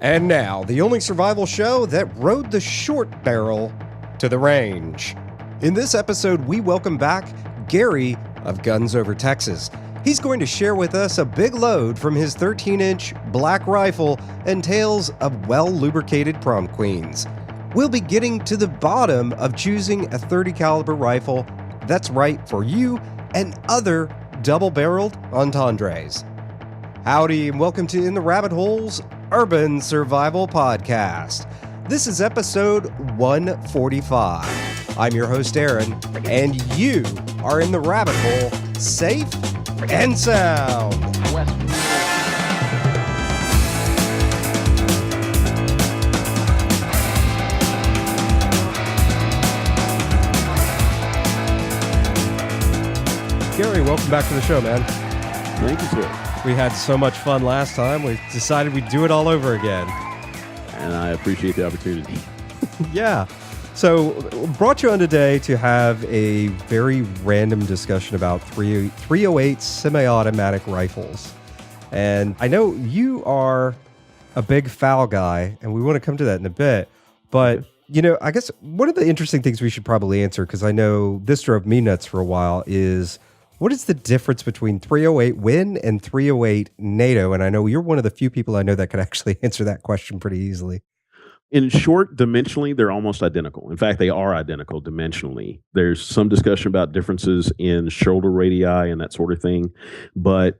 And now, the only survival show that rode the short barrel to the range. In this episode, we welcome back Garry of Guns over Texas. He's going to share with us a big load from his 13-inch black rifle and tales of well-lubricated prom queens. We'll be getting to the bottom of choosing a 30 caliber rifle that's right for you and other double-barreled entendres. Howdy and welcome to In the Rabbit Hole's Urban Survival Podcast. This is episode 145. I'm your host, Aaron, and you are in the rabbit hole, safe and sound. Garry, welcome back to the show, man. Thank you, sir. We had so much fun last time, we decided we'd do it all over again. And I appreciate the opportunity. Yeah. So, brought you on today to have a very random discussion about 308 semi-automatic rifles. And I know you are a big FAL guy, and we want to come to that in a bit. But, you know, I guess one of the interesting things we should probably answer, because I know this drove me nuts for a while, is what is the difference between 308 Win and 308 NATO? And I know you're one of the few people I know that could actually answer that question pretty easily. In short, dimensionally, they're almost identical. In fact, they are identical dimensionally. There's some discussion about differences in shoulder radii and that sort of thing. But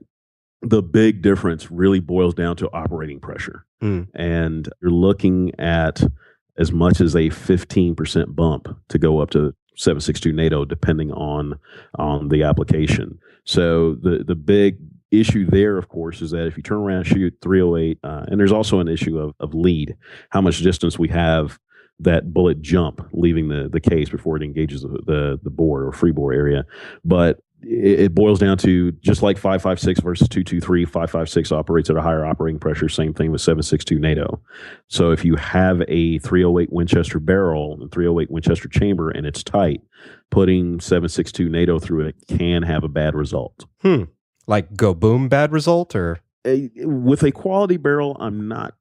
the big difference really boils down to operating pressure. And you're looking at as much as a 15% bump to go up to 7.62 NATO, depending on the application. So the big issue there, of course, is that if you turn around and shoot 308, and there's also an issue of lead, how much distance we have that bullet jump leaving the case before it engages the bore or free bore area. But it boils down to just like 5.56 versus 2.23. 5.56 operates at a higher operating pressure. Same thing with 7.62 NATO. So if you have a 308 Winchester barrel and 308 Winchester chamber and it's tight, putting 7.62 NATO through it can have a bad result. Like go boom bad result, or with a quality barrel, I'm not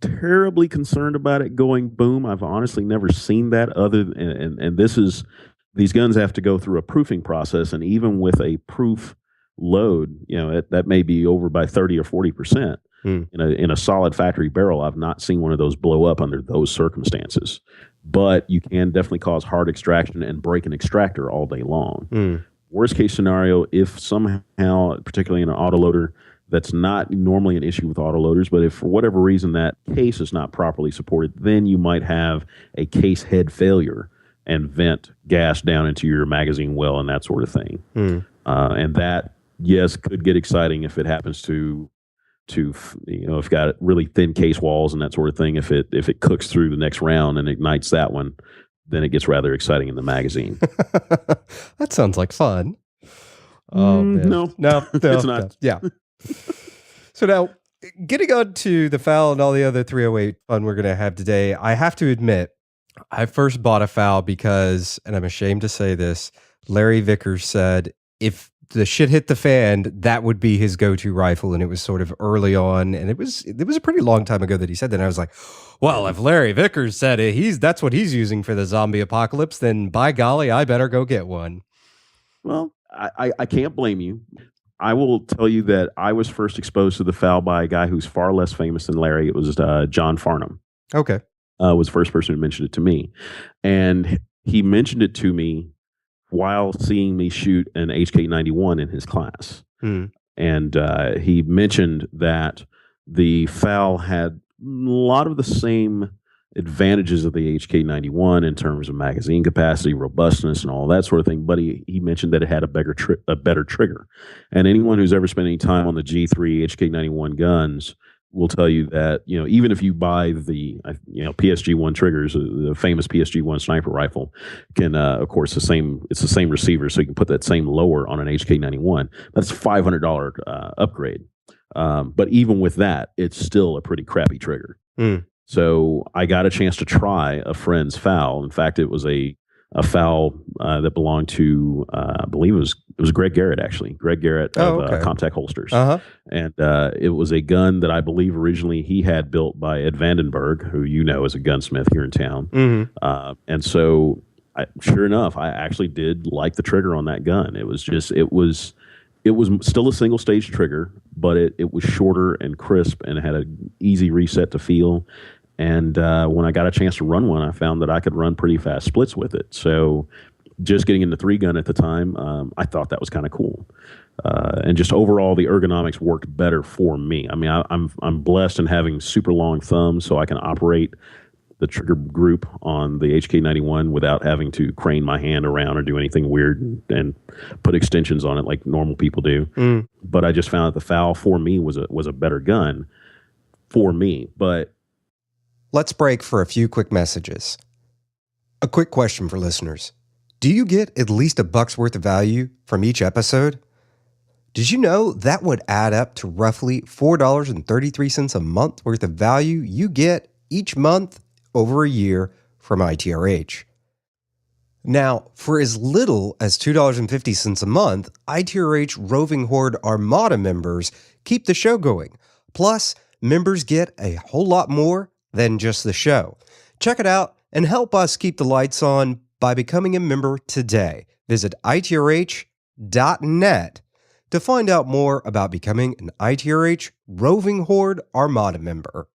terribly concerned about it going boom. I've honestly never seen that and these guns have to go through a proofing process, and even with a proof load, you know, that may be over by 30 or 40%. In a solid factory barrel, I've not seen one of those blow up under those circumstances. But you can definitely cause hard extraction and break an extractor all day long. Worst case scenario, if somehow, particularly in an autoloader, that's not normally an issue with autoloaders, but if for whatever reason that case is not properly supported, then you might have a case head failure and vent gas down into your magazine well and that sort of thing. And that, yes, could get exciting if it happens to if you've got really thin case walls and that sort of thing. If it cooks through the next round and ignites that one, then it gets rather exciting in the magazine. That sounds like fun. Oh, no, it's not. Yeah. So now, getting on to the FAL and all the other 308 fun we're going to have today, I have to admit, I first bought a FAL because, and I'm ashamed to say this, Larry Vickers said if the shit hit the fan, that would be his go-to rifle, and it was sort of early on, and it was a pretty long time ago that he said that, and I was like, well, if Larry Vickers said it, that's what he's using for the zombie apocalypse, then by golly, I better go get one. Well, I can't blame you. I will tell you that I was first exposed to the FAL by a guy who's far less famous than Larry. It was John Farnham. Okay. Was the first person who mentioned it to me. And he mentioned it to me while seeing me shoot an HK91 in his class. And he mentioned that the FAL had a lot of the same advantages of the HK91 in terms of magazine capacity, robustness, and all that sort of thing. But he mentioned that it had a better trigger. And anyone who's ever spent any time on the G3 HK91 guns will tell you that, you know, even if you buy the, PSG-1 triggers, the famous PSG-1 sniper rifle can, of course, it's the same receiver, so you can put that same lower on an HK91. That's a $500 upgrade. But even with that, it's still a pretty crappy trigger. So I got a chance to try a friend's FAL. In fact, it was a a FAL that belonged to, I believe it was Greg Garrett, actually. Greg Garrett of Comtech Holsters. And it was a gun that I believe originally he had built by Ed Vandenberg, who you know is a gunsmith here in town. And so, sure enough, I actually did like the trigger on that gun. It was still a single stage trigger, but it was shorter and crisp and had an easy reset to feel. And when I got a chance to run one, I found that I could run pretty fast splits with it. So just getting into ThreeGun at the time, I thought that was kind of cool. And just overall, the ergonomics worked better for me. I mean, I'm blessed in having super long thumbs, so I can operate the trigger group on the HK91 without having to crane my hand around or do anything weird and put extensions on it like normal people do. But I just found that the FAL for me was a better gun for me. But let's break for a few quick messages. A quick question for listeners. Do you get at least $1 worth of value from each episode? Did you know that would add up to roughly $4.33 a month worth of value you get each month over a year from ITRH? Now, for as little as $2.50 a month, ITRH Roving Horde Armada members keep the show going. Plus, members get a whole lot more than just the show. Check it out and help us keep the lights on by becoming a member today. Visit itrh.net to find out more about becoming an ITRH Roving Horde Armada member.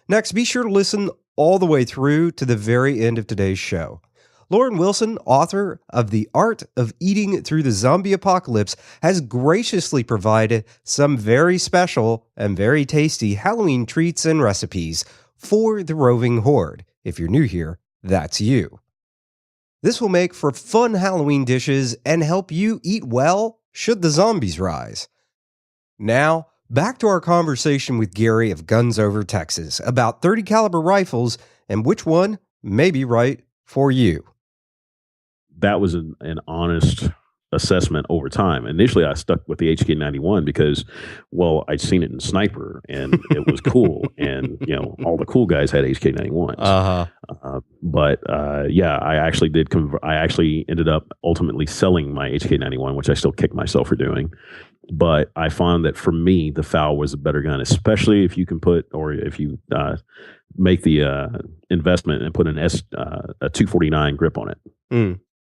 Next, be sure to listen all the way through to the very end of today's show. Lauren Wilson, author of The Art of Eating Through the Zombie Apocalypse, has graciously provided some very special and very tasty Halloween treats and recipes for the Roving Horde. If you're new here, that's you. This will make for fun Halloween dishes and help you eat well should the zombies rise. Now, back to our conversation with Garry of Guns Over Texas about .30 caliber rifles and which one may be right for you. That was an honest assessment over time. Initially, I stuck with the HK91 because, well, I'd seen it in Sniper and it was cool, and all the cool guys had HK91s. But I actually did. I actually ended up ultimately selling my HK91, which I still kick myself for doing. But I found that for me, the FAL was a better gun, especially if you can put, or if you make the investment and put a 249 grip on it.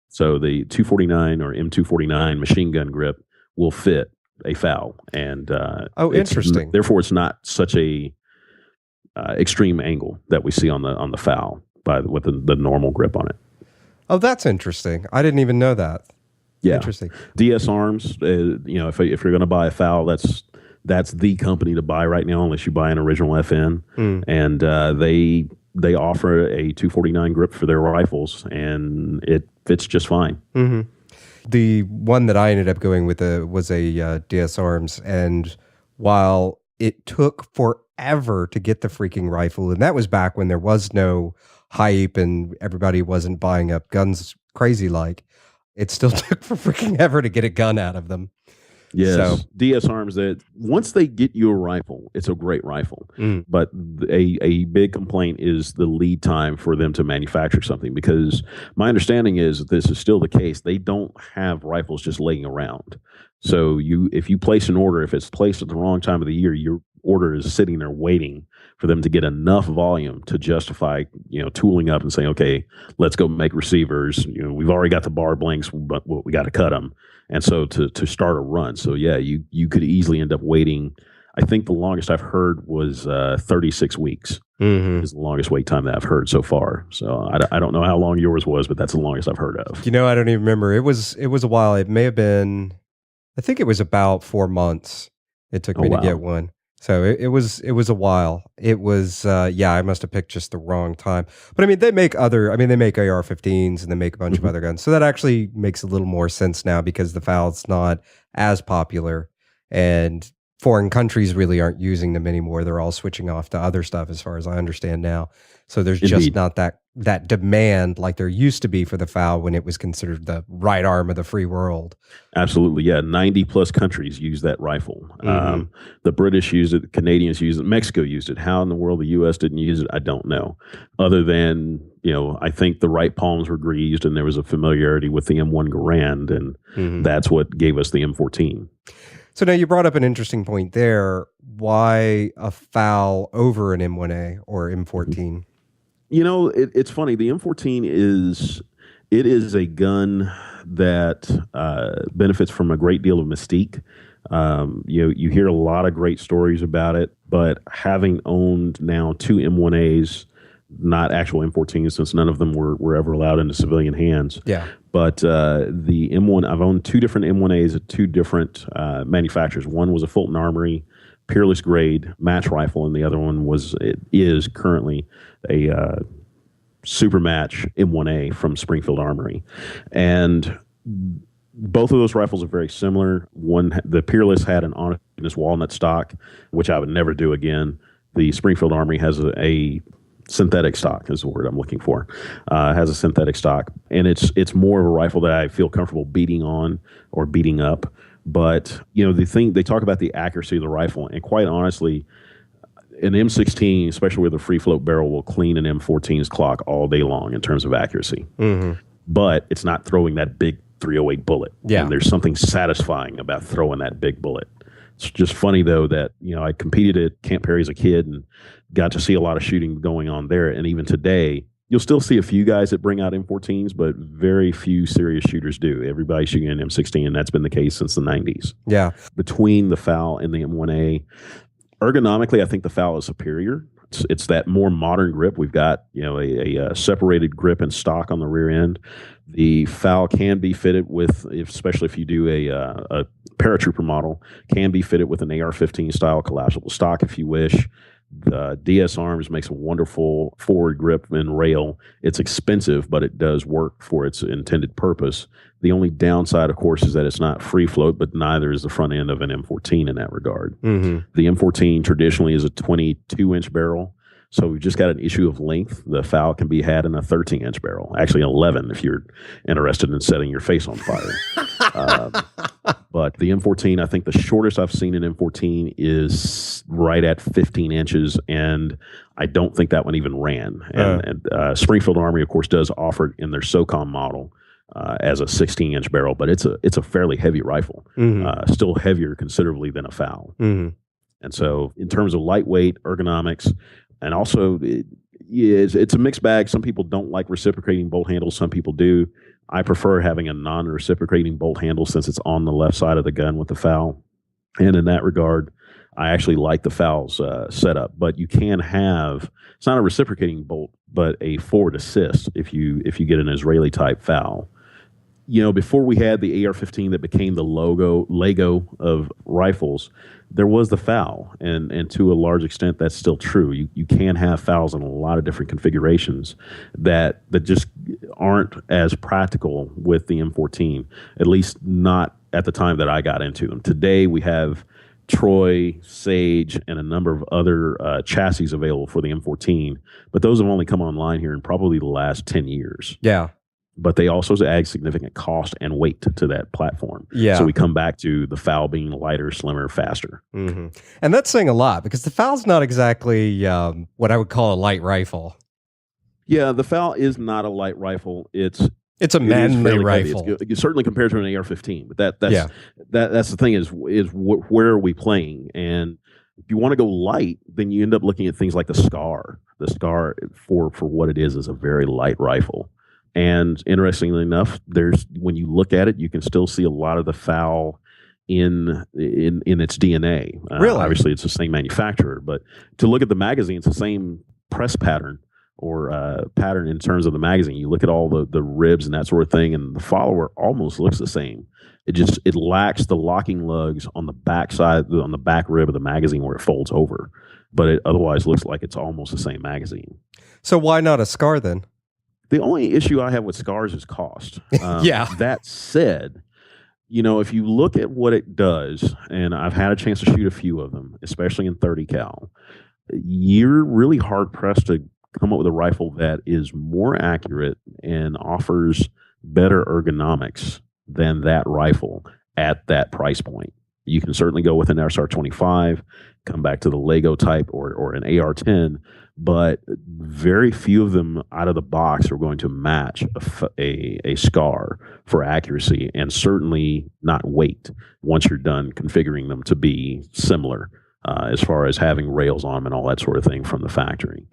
So the 249 or M249 machine gun grip will fit a FAL, and interesting. Therefore, it's not such a extreme angle that we see on the FAL with the normal grip on it. Oh, that's interesting. I didn't even know that. Yeah, interesting. DS Arms. If you're going to buy a FAL, that's the company to buy right now, unless you buy an original FN, and they offer a 249 grip for their rifles, and it fits just fine. The one that I ended up going with was a DS Arms, and while it took forever to get the freaking rifle, and that was back when there was no hype and everybody wasn't buying up guns crazy like, it still took for freaking ever to get a gun out of them. Yes, so, DS Arms, that once they get you a rifle, it's a great rifle. But a big complaint is the lead time for them to manufacture something, because my understanding is that this is still the case. They don't have rifles just laying around. So if you place an order, if it's placed at the wrong time of the year, your order is sitting there waiting for them to get enough volume to justify, tooling up and saying, okay, let's go make receivers. We've already got the bar blanks, but we got to cut them. And so to start a run. So yeah, you could easily end up waiting. I think the longest I've heard was 36 weeks is the longest wait time that I've heard so far. So I don't know how long yours was, but that's the longest I've heard of. I don't even remember. It was a while. It may have been, I think it was about 4 months it took me to get one. So it was a while. It was, I must have picked just the wrong time. But I mean, they make AR-15s and they make a bunch of other guns. So that actually makes a little more sense now, because the FAL's not as popular. And foreign countries really aren't using them anymore. They're all switching off to other stuff, as far as I understand now. So there's just not that demand like there used to be for the FAL when it was considered the right arm of the free world. Absolutely, yeah. 90 plus countries use that rifle. The British used it, the Canadians used it, Mexico used it. How in the world the U.S. didn't use it, I don't know. Other than, I think the right palms were greased and there was a familiarity with the M1 Garand, and that's what gave us the M14. So now you brought up an interesting point there. Why a FAL over an M1A or M14? It's funny. The M14 is a gun that benefits from a great deal of mystique. You hear a lot of great stories about it, but having owned now 2 M1As, not actual M14s, since none of them were ever allowed into civilian hands. Yeah. But the M1, I've owned 2 different M1As at 2 different manufacturers. One was a Fulton Armory Peerless grade match rifle, and the other one is currently a super match M1A from Springfield Armory. And both of those rifles are very similar. The Peerless had an honest walnut stock, which I would never do again. The Springfield Armory has a synthetic stock, is the word I'm looking for. Has a synthetic stock, and it's more of a rifle that I feel comfortable beating on or beating up. But the thing, they talk about the accuracy of the rifle, and quite honestly, an M16, especially with a free float barrel, will clean an M14's clock all day long in terms of accuracy. But it's not throwing that big 308 bullet. Yeah. And there's something satisfying about throwing that big bullet. It's just funny, though, that I competed at Camp Perry as a kid and got to see a lot of shooting going on there. And even today, you'll still see a few guys that bring out M14s, but very few serious shooters do. Everybody's shooting an M16, and that's been the case since the 90s. Yeah. Between the FAL and the M1A, ergonomically, I think the FAL is superior. It's that more modern grip. We've got a separated grip and stock on the rear end. The FAL can be fitted with, especially if you do a paratrooper model, can be fitted with an AR-15 style collapsible stock if you wish. The DS Arms makes a wonderful forward grip and rail. It's expensive, but it does work for its intended purpose. The only downside, of course, is that it's not free float, but neither is the front end of an M14 in that regard. The M14 traditionally is a 22-inch barrel, so we've just got an issue of length. The FAL can be had in a 13-inch barrel, actually 11 if you're interested in setting your face on fire. But the M14, I think the shortest I've seen an M14 is right at 15 inches, and I don't think that one even ran. And Springfield Armory, of course, does offer it in their SOCOM model as a 16-inch barrel, but it's a fairly heavy rifle, still heavier considerably than a FAL. And so in terms of lightweight, ergonomics, and also it's a mixed bag. Some people don't like reciprocating bolt handles. Some people do. I prefer having a non-reciprocating bolt handle since it's on the left side of the gun with the FAL. And in that regard, I actually like the FAL's setup. But you can have, it's not a reciprocating bolt, but a forward assist if you get an Israeli type FAL. Before we had the AR-15 that became the Lego of rifles, there was the FAL, and to a large extent, that's still true. You can have FALs in a lot of different configurations that just aren't as practical with the M14, at least not at the time that I got into them. Today, we have Troy, Sage, and a number of other chassis available for the M14, but those have only come online here in probably the last 10 years. Yeah. But they also add significant cost and weight to that platform. Yeah. So we come back to the FAL being lighter, slimmer, faster. And that's saying a lot because the FAL's not exactly what I would call a light rifle. Yeah, the FAL is not a light rifle. It's a manly rifle. It's certainly compared to an AR-15. But that's the thing is where are we playing? And if you want to go light, then you end up looking at things like the SCAR. The SCAR, for what it is a very light rifle. And interestingly enough, when you look at it, you can still see a lot of the FAL in its DNA. Really? Obviously, it's the same manufacturer, but to look at the magazine, it's the same press pattern or pattern in terms of the magazine. You look at all the ribs and that sort of thing, and the follower almost looks the same. It lacks the locking lugs on the back side, on the back rib of the magazine where it folds over, but it otherwise looks like it's almost the same magazine. So why not a SCAR then? The only issue I have with SCARs is cost. Yeah. That said, If you look at what it does, and I've had a chance to shoot a few of them, especially in 30 cal, you're really hard pressed to come up with a rifle that is more accurate and offers better ergonomics than that rifle at that price point. You can certainly go with an SR25, come back to the Lego type or an AR-10, but very few of them out of the box are going to match a SCAR for accuracy, and certainly not weight once you're done configuring them to be similar as far as having rails on them and all that sort of thing from the factory.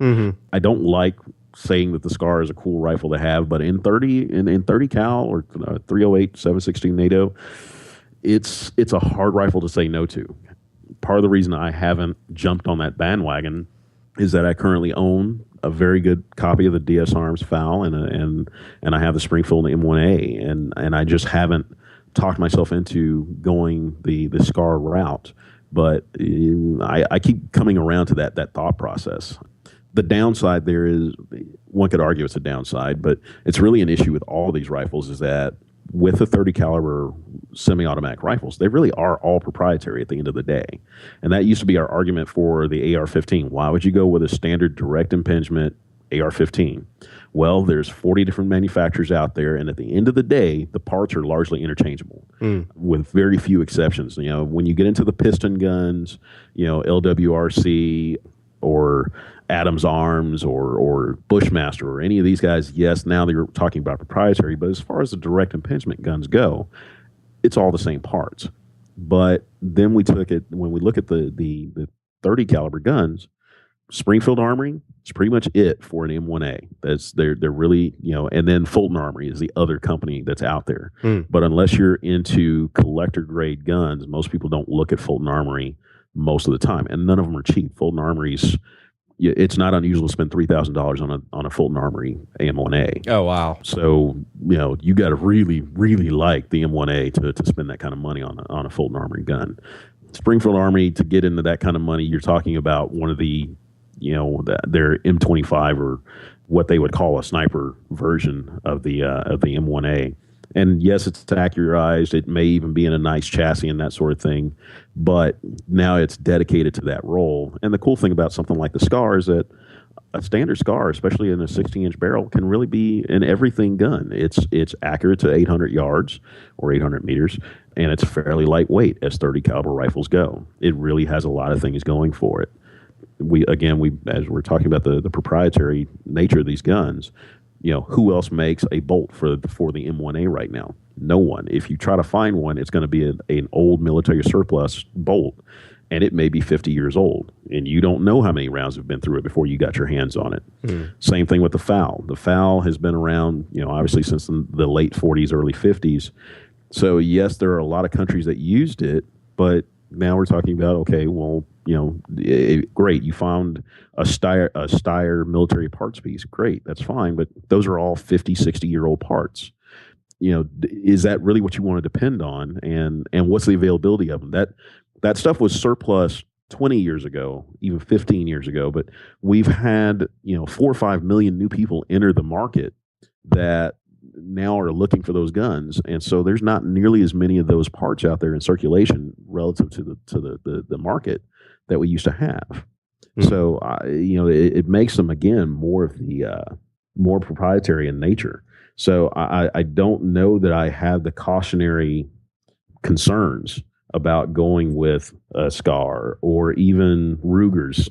I don't like saying that the SCAR is a cool rifle to have, but in 30 cal or 308 716 NATO, it's a hard rifle to say no to. Part of the reason I haven't jumped on that bandwagon is that I currently own a very good copy of the DS Arms FAL and I have the Springfield M1A, and I just haven't talked myself into going the SCAR route. But I keep coming around to that thought process. The downside there is, one could argue it's a downside, but it's really an issue with all these rifles, is that with the 30 caliber semi-automatic rifles, they really are all proprietary at the end of the day. And that used to be our argument for the AR-15. Why would you go with a standard direct impingement AR-15? Well, there's 40 different manufacturers out there, and at the end of the day, the parts are largely interchangeable, with very few exceptions. When you get into the piston guns, LWRC or Adams Arms or Bushmaster or any of these guys, yes, now they're talking about proprietary, but as far as the direct impingement guns go, it's all the same parts. But then when we look at the 30 caliber guns, Springfield Armory is pretty much it for an M1A. They're really, and then Fulton Armory is the other company that's out there. But unless you're into collector grade guns, most people don't look at Fulton Armory most of the time, and none of them are cheap. Fulton Armory's, it's not unusual to spend $3,000 on a Fulton Armory M1A. Oh wow! So you got to really, really like the M1A to spend that kind of money on a Fulton Armory gun. Springfield Armory, to get into that kind of money, you're talking about one of the their M25, or what they would call a sniper version of the M1A. And yes, it's accurate. It may even be in a nice chassis and that sort of thing, but now it's dedicated to that role. And the cool thing about something like the SCAR is that a standard SCAR, especially in a 16-inch barrel, can really be an everything gun. It's accurate to 800 yards or 800 meters, and it's fairly lightweight as 30 caliber rifles go. It really has a lot of things going for it. We as we're talking about the proprietary nature of these guns, who else makes a bolt for the M1A right now? No one. If you try to find one, it's going to be an old military surplus bolt, and it may be 50 years old, and you don't know how many rounds have been through it before you got your hands on it. Same thing with the FAL. The FAL has been around, obviously since the late 40s, early 50s. So yes, there are a lot of countries that used it, but now we're talking about, okay, well, great, you found a Steyr military parts piece. Great, that's fine, but those are all 50, 60-year-old parts. Is that really what you want to depend on? And what's the availability of them? That stuff was surplus 20 years ago, even 15 years ago, but we've had 4 or 5 million new people enter the market that now are looking for those guns, and so there's not nearly as many of those parts out there in circulation relative to the market that we used to have. So it makes them again more of the more proprietary in nature. So I don't know that I have the cautionary concerns about going with a SCAR or even Ruger's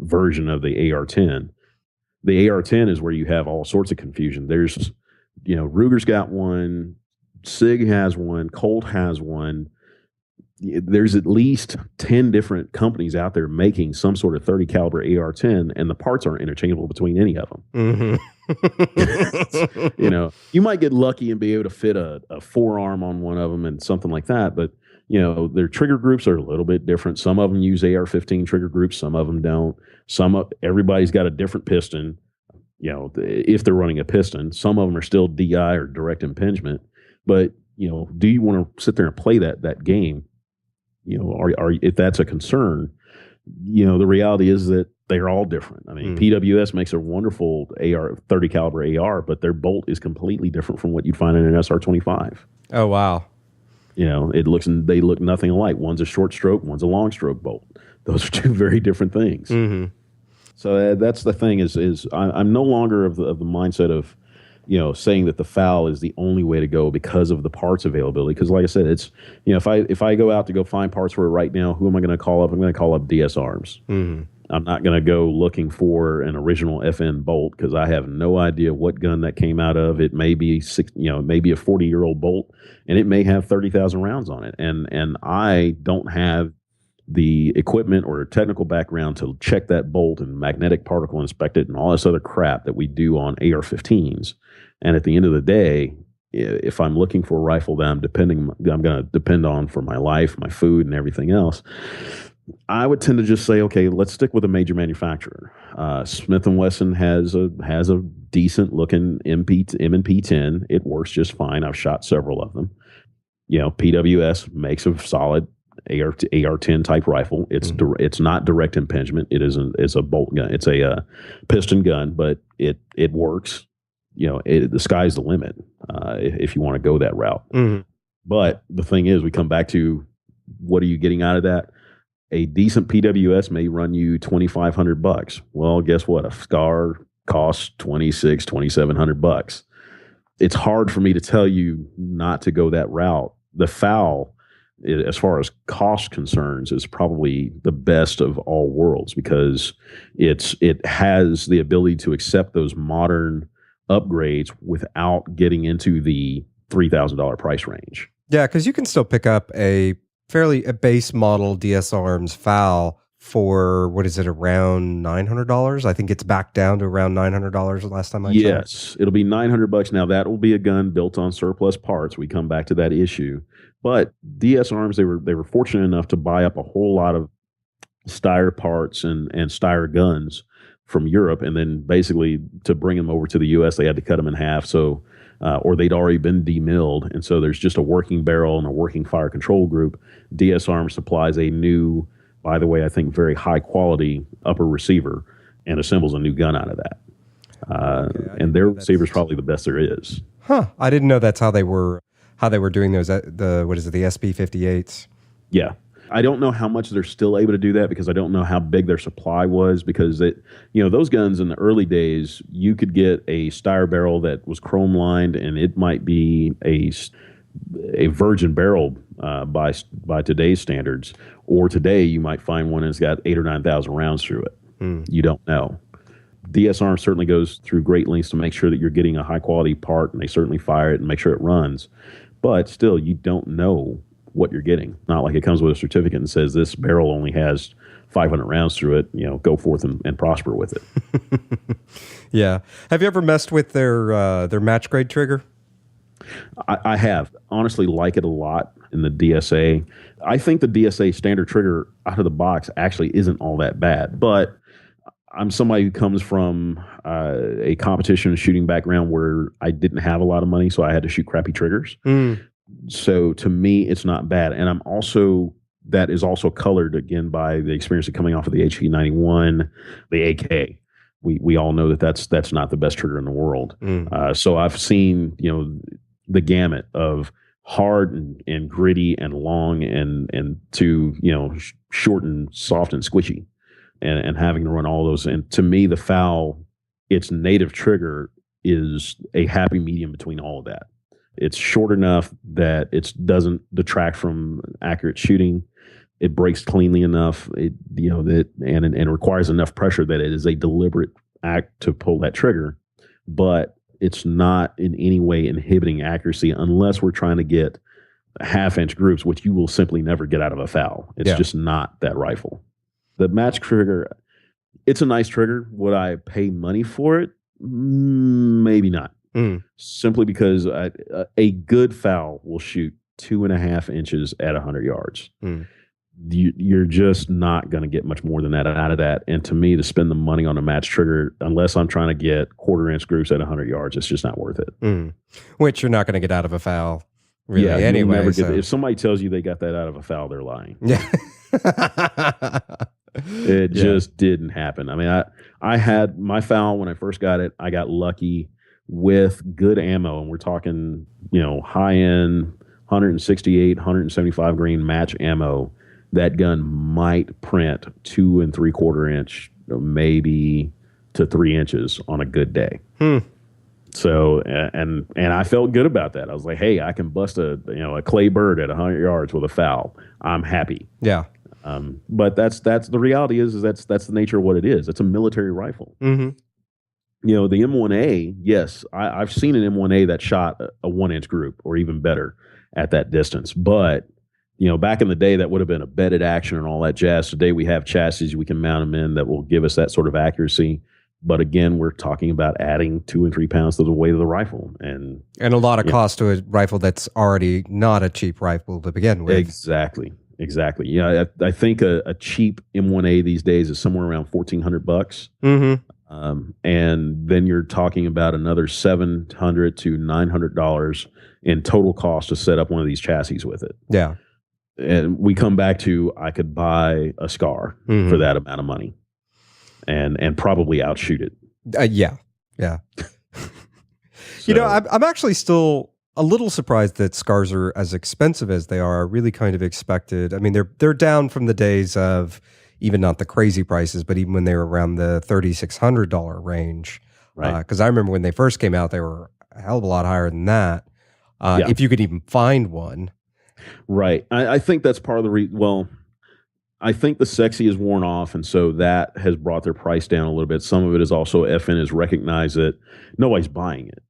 version of the AR-10. The AR-10 is where you have all sorts of confusion. There's Ruger's got one, SIG has one, Colt has one. There's at least 10 different companies out there making some sort of 30 caliber AR-10, and the parts aren't interchangeable between any of them. You might get lucky and be able to fit a forearm on one of them and something like that, but their trigger groups are a little bit different. Some of them use AR-15 trigger groups, some of them don't. Everybody's got a different piston. If they're running a piston, some of them are still DI or direct impingement. But do you want to sit there and play that game? If that's a concern, the reality is that they're all different. I mean, PWS makes a wonderful 30 caliber AR, but their bolt is completely different from what you'd find in an SR-25. Oh wow! They look nothing alike. One's a short stroke, one's a long stroke bolt. Those are two very different things. Mm-hmm. So that's the thing I'm no longer of the mindset of, saying that the FAL is the only way to go because of the parts availability. Because like I said, it's, if I go out to go find parts for it right now, who am I going to call up? I'm going to call up DS Arms. Mm-hmm. I'm not going to go looking for an original FN bolt because I have no idea what gun that came out of. It may be maybe a 40-year-old bolt, and it may have 30,000 rounds on it. And I don't have the equipment or technical background to check that bolt and magnetic particle inspect it and all this other crap that we do on AR-15s. And at the end of the day, if I'm looking for a rifle that I'm going to depend on for my life, my food, and everything else, I would tend to just say, okay, let's stick with a major manufacturer. Smith & Wesson has a decent looking M&P 10. It works just fine. I've shot several of them. PWS makes a solid AR-10 type rifle. It's not direct impingement. It's a bolt gun. It's a piston gun, but it works. The sky's the limit if you want to go that route. Mm-hmm. But the thing is, we come back to, what are you getting out of that? A decent PWS may run you $2,500. Well, guess what? A SCAR costs $2,700. It's hard for me to tell you not to go that route. The FAL, as far as cost concerns, is probably the best of all worlds because it has the ability to accept those modern upgrades without getting into the $3,000 price range. Yeah, because you can still pick up a base model DS Arms FAL for, what is it, around $900? I think it's back down to around $900 the last time I checked. Yes, it'll be $900. Now, that will be a gun built on surplus parts. We come back to that issue. But DS Arms, they were fortunate enough to buy up a whole lot of Steyr parts and Steyr guns from Europe, and then basically to bring them over to the U.S., they had to cut them in half. So, or they'd already been demilled, and so there's just a working barrel and a working fire control group. DS Arms supplies a new, by the way, I think very high quality upper receiver, and assembles a new gun out of that. And their receiver is probably the best there is. Huh? I didn't know that's how they were doing those. The SP-58s. Yeah. I don't know how much they're still able to do that because I don't know how big their supply was, because those guns in the early days, you could get a Steyr barrel that was chrome lined, and it might be a virgin barrel by today's standards, or today you might find one that's got 8,000 or 9,000 rounds through it. You don't know. DS Arms certainly goes through great lengths to make sure that you're getting a high quality part, and they certainly fire it and make sure it runs. But still, you don't know what you're getting. Not like it comes with a certificate and says this barrel only has 500 rounds through it. Go forth and prosper with it. Yeah. Have you ever messed with their match grade trigger? I have. Honestly, like it a lot in the DSA. I think the DSA standard trigger out of the box actually isn't all that bad, but I'm somebody who comes from a competition shooting background where I didn't have a lot of money, so I had to shoot crappy triggers. So to me, it's not bad. And that is also colored again by the experience of coming off of the HP91, the AK. We all know that's not the best trigger in the world. So I've seen, the gamut of hard and gritty and long and to, short and soft and squishy, and having to run all those. And to me, the FAL, its native trigger is a happy medium between all of that. It's short enough that it doesn't detract from accurate shooting. It breaks cleanly enough. It requires enough pressure that it is a deliberate act to pull that trigger, but it's not in any way inhibiting accuracy unless we're trying to get half-inch groups, which you will simply never get out of a FAL. It's just not that rifle. The match trigger, it's a nice trigger. Would I pay money for it? Maybe not. Simply because a good FAL will shoot 2.5 inches at 100 yards. You're just not going to get much more than that out of that. And to me, to spend the money on a match trigger, unless I'm trying to get 1/4-inch groups at 100 yards, it's just not worth it. Which you're not going to get out of a FAL, really, anyway. If somebody tells you they got that out of a FAL, they're lying. Yeah. It just didn't happen. I mean, I had my FAL when I first got it. I got lucky with good ammo, and we're talking, high end 168, 175 grain match ammo, that gun might print 2 3/4 inch, maybe to 3 inches on a good day. So, and I felt good about that. I was like, hey, I can bust a clay bird at 100 yards with a FAL. I'm happy. Yeah. But that's the reality is that's the nature of what it is. It's a military rifle. Mm-hmm. The M1A, yes, I've seen an M1A that shot a 1-inch group or even better at that distance. But back in the day, that would have been a bedded action and all that jazz. Today we have chassis we can mount them in that will give us that sort of accuracy. But again, we're talking about adding 2 and 3 pounds to the weight of the rifle, and a lot of cost to a rifle that's already not a cheap rifle to begin with. Exactly. Yeah, I think a cheap M1A these days is somewhere around $1,400. Mm-hmm. And then you're talking about another $700 to $900 in total cost to set up one of these chassis with it. Yeah. And we come back to I could buy a SCAR for that amount of money. And probably outshoot it. Yeah. So, I'm actually still a little surprised that SCARs are as expensive as they are. I really kind of expected. I mean, they're down from the days of even not the crazy prices, but even when they were around the $3,600 range. Right. Because I remember when they first came out, they were a hell of a lot higher than that. If you could even find one. Right. I think that's part of the reason. I think the sexy is worn off, and so that has brought their price down a little bit. Some of it is also FN has recognized that nobody's buying it.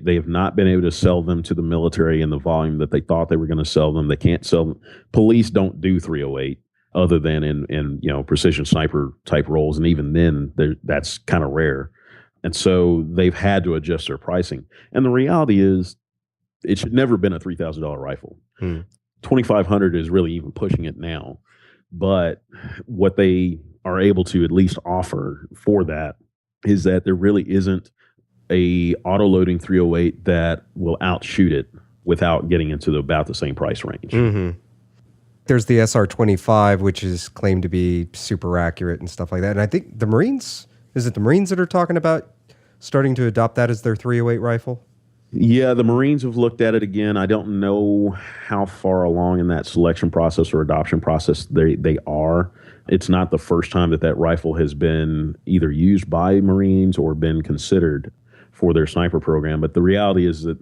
They have not been able to sell them to the military in the volume that they thought they were going to sell them. They can't sell them. Police don't do 308 other than in precision sniper type roles, and even then that's kind of rare. And so they've had to adjust their pricing. And the reality is, it should never have been a $3,000 rifle. $2,500 is really even pushing it now. But what they are able to at least offer for that is that there really isn't a auto-loading 308 that will outshoot it without getting into about the same price range. Mm-hmm. There's the SR25, which is claimed to be super accurate and stuff like that. And I think the Marines that are talking about starting to adopt that as their 308 rifle? Yeah, the Marines have looked at it again. I don't know how far along in that selection process or adoption process they are. It's not the first time that rifle has been either used by Marines or been considered for their sniper program. But the reality is that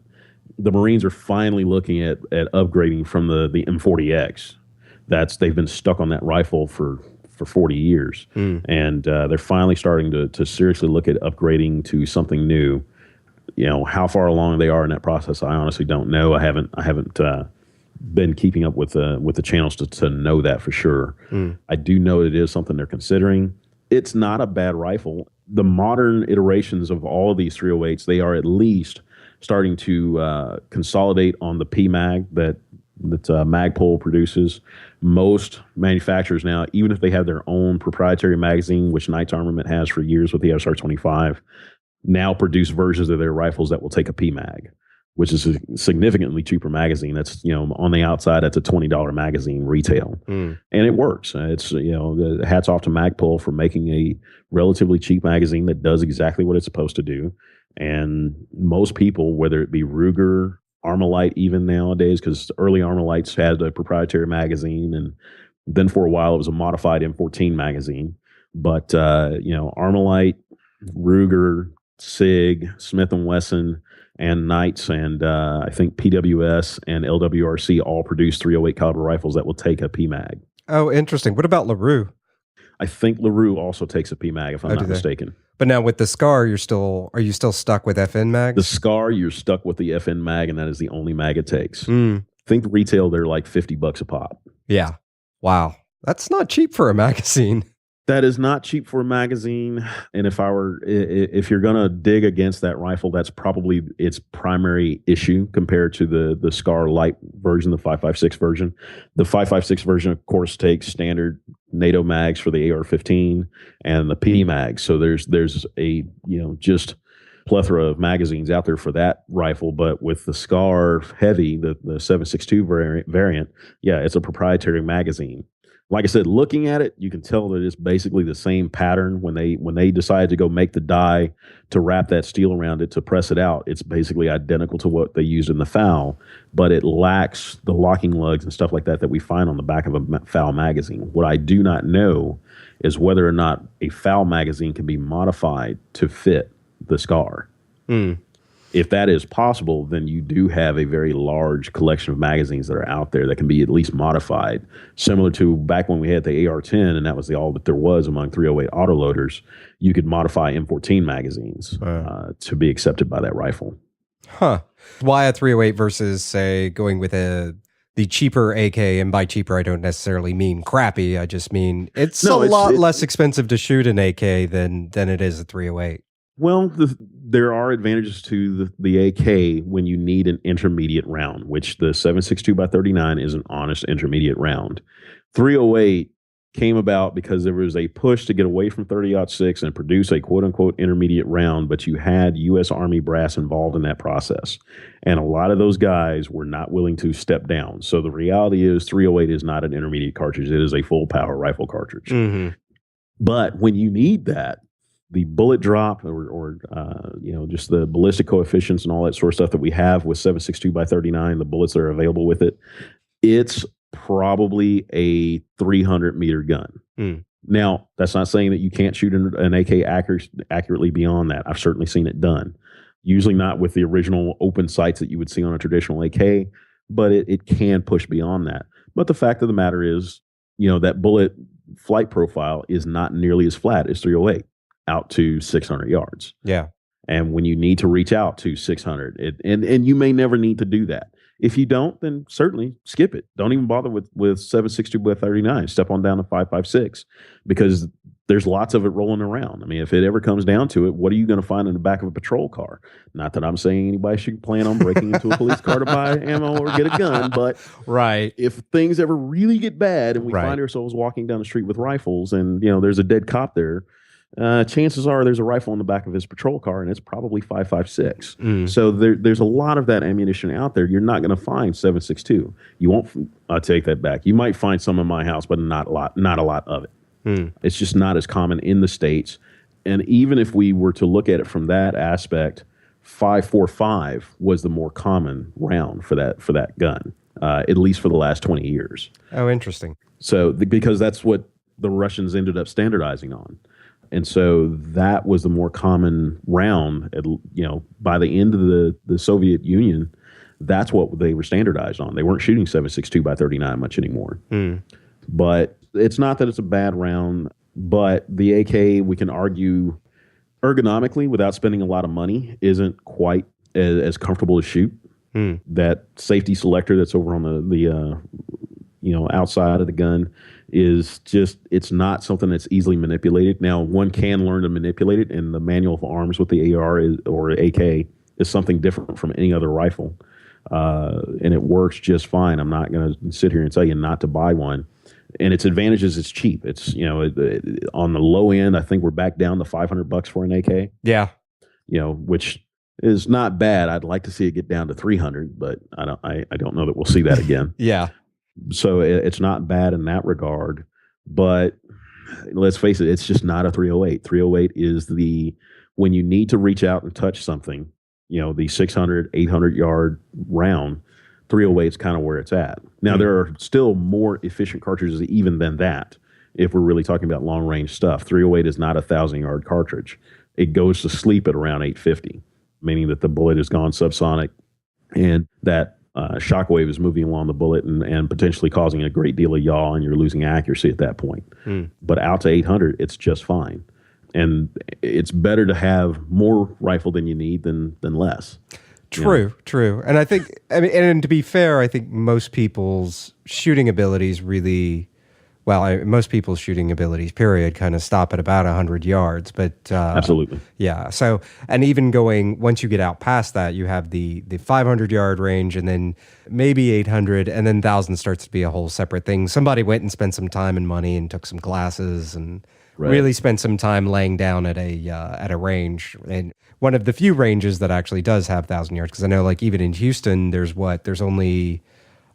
the Marines are finally looking at upgrading from the M40X. They've been stuck on that rifle for 40 years. And they're finally starting to seriously look at upgrading to something new. How far along they are in that process, I honestly don't know. I haven't been keeping up with the channels to know that for sure. I do know it is something they're considering. It's not a bad rifle. The modern iterations of all of these 308s, they are at least starting to consolidate on the PMag that Magpul produces. Most manufacturers now, even if they have their own proprietary magazine, which Knight's Armament has for years with the SR25, now produce versions of their rifles that will take a PMag, which is a significantly cheaper magazine. That's, on the outside, that's a $20 magazine retail. And it works. It's, hats off to Magpul for making a relatively cheap magazine that does exactly what it's supposed to do. And most people, whether it be Ruger, Armalite even nowadays, because early Armalites had a proprietary magazine, and then for a while it was a modified M14 magazine. But, Armalite, Ruger, SIG, Smith & Wesson, and Knights, and I think PWS and LWRC all produce 308 caliber rifles that will take a PMag. Oh, interesting. What about LaRue? I think LaRue also takes a PMag, if I'm not mistaken. But now with the SCAR, are you still stuck with FN mags? The SCAR, you're stuck with the FN mag, and that is the only mag it takes. I think retail, they're like $50 a pop. Yeah. Wow. That's not cheap for a magazine. That is not cheap for a magazine. And if you're going to dig against that rifle, that's probably its primary issue compared to the SCAR Light version, the 5.56 version. The 5.56 version, of course, takes standard NATO mags for the AR-15 and the P mags. So there's a, just plethora of magazines out there for that rifle. But with the SCAR Heavy, the 7.62 variant, yeah, it's a proprietary magazine. Like I said, looking at it, you can tell that it's basically the same pattern. When they decided to go make the die to wrap that steel around it to press it out, it's basically identical to what they used in the FAL, but it lacks the locking lugs and stuff like that that we find on the back of a FAL magazine. What I do not know is whether or not a FAL magazine can be modified to fit the SCAR. If that is possible, then you do have a very large collection of magazines that are out there that can be at least modified, similar to back when we had the AR-10, and that was all that there was among 308 autoloaders. You could modify M14 magazines to be accepted by that rifle. Huh. Why a 308 versus, say, going with the cheaper AK? And by cheaper, I don't necessarily mean crappy. I just mean it's a lot less expensive to shoot an AK than it is a 308. Well, there are advantages to the AK when you need an intermediate round, which the 7.62x39 is an honest intermediate round. 308 came about because there was a push to get away from 30-06 and produce a quote-unquote intermediate round, but you had U.S. Army brass involved in that process. And a lot of those guys were not willing to step down. So the reality is 308 is not an intermediate cartridge. It is a full-power rifle cartridge. But when you need that, the bullet drop or just the ballistic coefficients and all that sort of stuff that we have with 7.62x39, the bullets that are available with it, it's probably a 300-meter gun. Now, that's not saying that you can't shoot an AK accurately beyond that. I've certainly seen it done. Usually not with the original open sights that you would see on a traditional AK, but it can push beyond that. But the fact of the matter is, that bullet flight profile is not nearly as flat as 308. Out to 600 yards. Yeah. And when you need to reach out to 600, and you may never need to do that. If you don't, then certainly skip it. Don't even bother with 7.62x39. Step on down to 5.56 because there's lots of it rolling around. I mean, if it ever comes down to it, what are you going to find in the back of a patrol car? Not that I'm saying anybody should plan on breaking into a police car to buy ammo or get a gun, but if things ever really get bad and we find ourselves walking down the street with rifles and, there's a dead cop there, chances are there's a rifle in the back of his patrol car, and it's probably 5.56. So there's a lot of that ammunition out there. You're not going to find 7.62. You won't. I'll take that back. You might find some in my house, but not a lot of it. It's just not as common in the States. And even if we were to look at it from that aspect, 5.45 was the more common round for that gun, at least for the last 20 years. Oh, interesting. So because that's what the Russians ended up standardizing on. And so that was the more common round, by the end of the Soviet Union, that's what they were standardized on. They weren't shooting 7.62x39 much anymore. But it's not that it's a bad round, but the AK, we can argue ergonomically without spending a lot of money, isn't quite as comfortable to shoot. That safety selector that's over on the outside of the gun is just, it's not something that's easily manipulated. Now, one can learn to manipulate it, and the manual of arms with the AR or AK is something different from any other rifle. And it works just fine. I'm not going to sit here and tell you not to buy one. And its advantages, it's cheap. It's, on the low end, I think we're back down to $500 for an AK. Yeah. Which is not bad. I'd like to see it get down to 300, but I don't know that we'll see that again. Yeah. So it's not bad in that regard, but let's face it, it's just not a 308. 308 is when you need to reach out and touch something, the 600, 800-yard round, 308 is kind of where it's at. Now, there are still more efficient cartridges even than that if we're really talking about long-range stuff. 308 is not a 1,000-yard cartridge. It goes to sleep at around 850, meaning that the bullet has gone subsonic and that shockwave is moving along the bullet and potentially causing a great deal of yaw, and you're losing accuracy at that point. But out to 800, it's just fine. And it's better to have more rifle than you need than less. True. And I think, and to be fair, I think most people's shooting abilities really, most people's shooting abilities, period, kind of stop at about 100 yards. But absolutely. Yeah. So, and even once you get out past that, you have the 500-yard range, and then maybe 800, and then 1,000 starts to be a whole separate thing. Somebody went and spent some time and money and took some classes and really spent some time laying down at a range. And one of the few ranges that actually does have 1,000 yards, because I know, like, even in Houston, there's only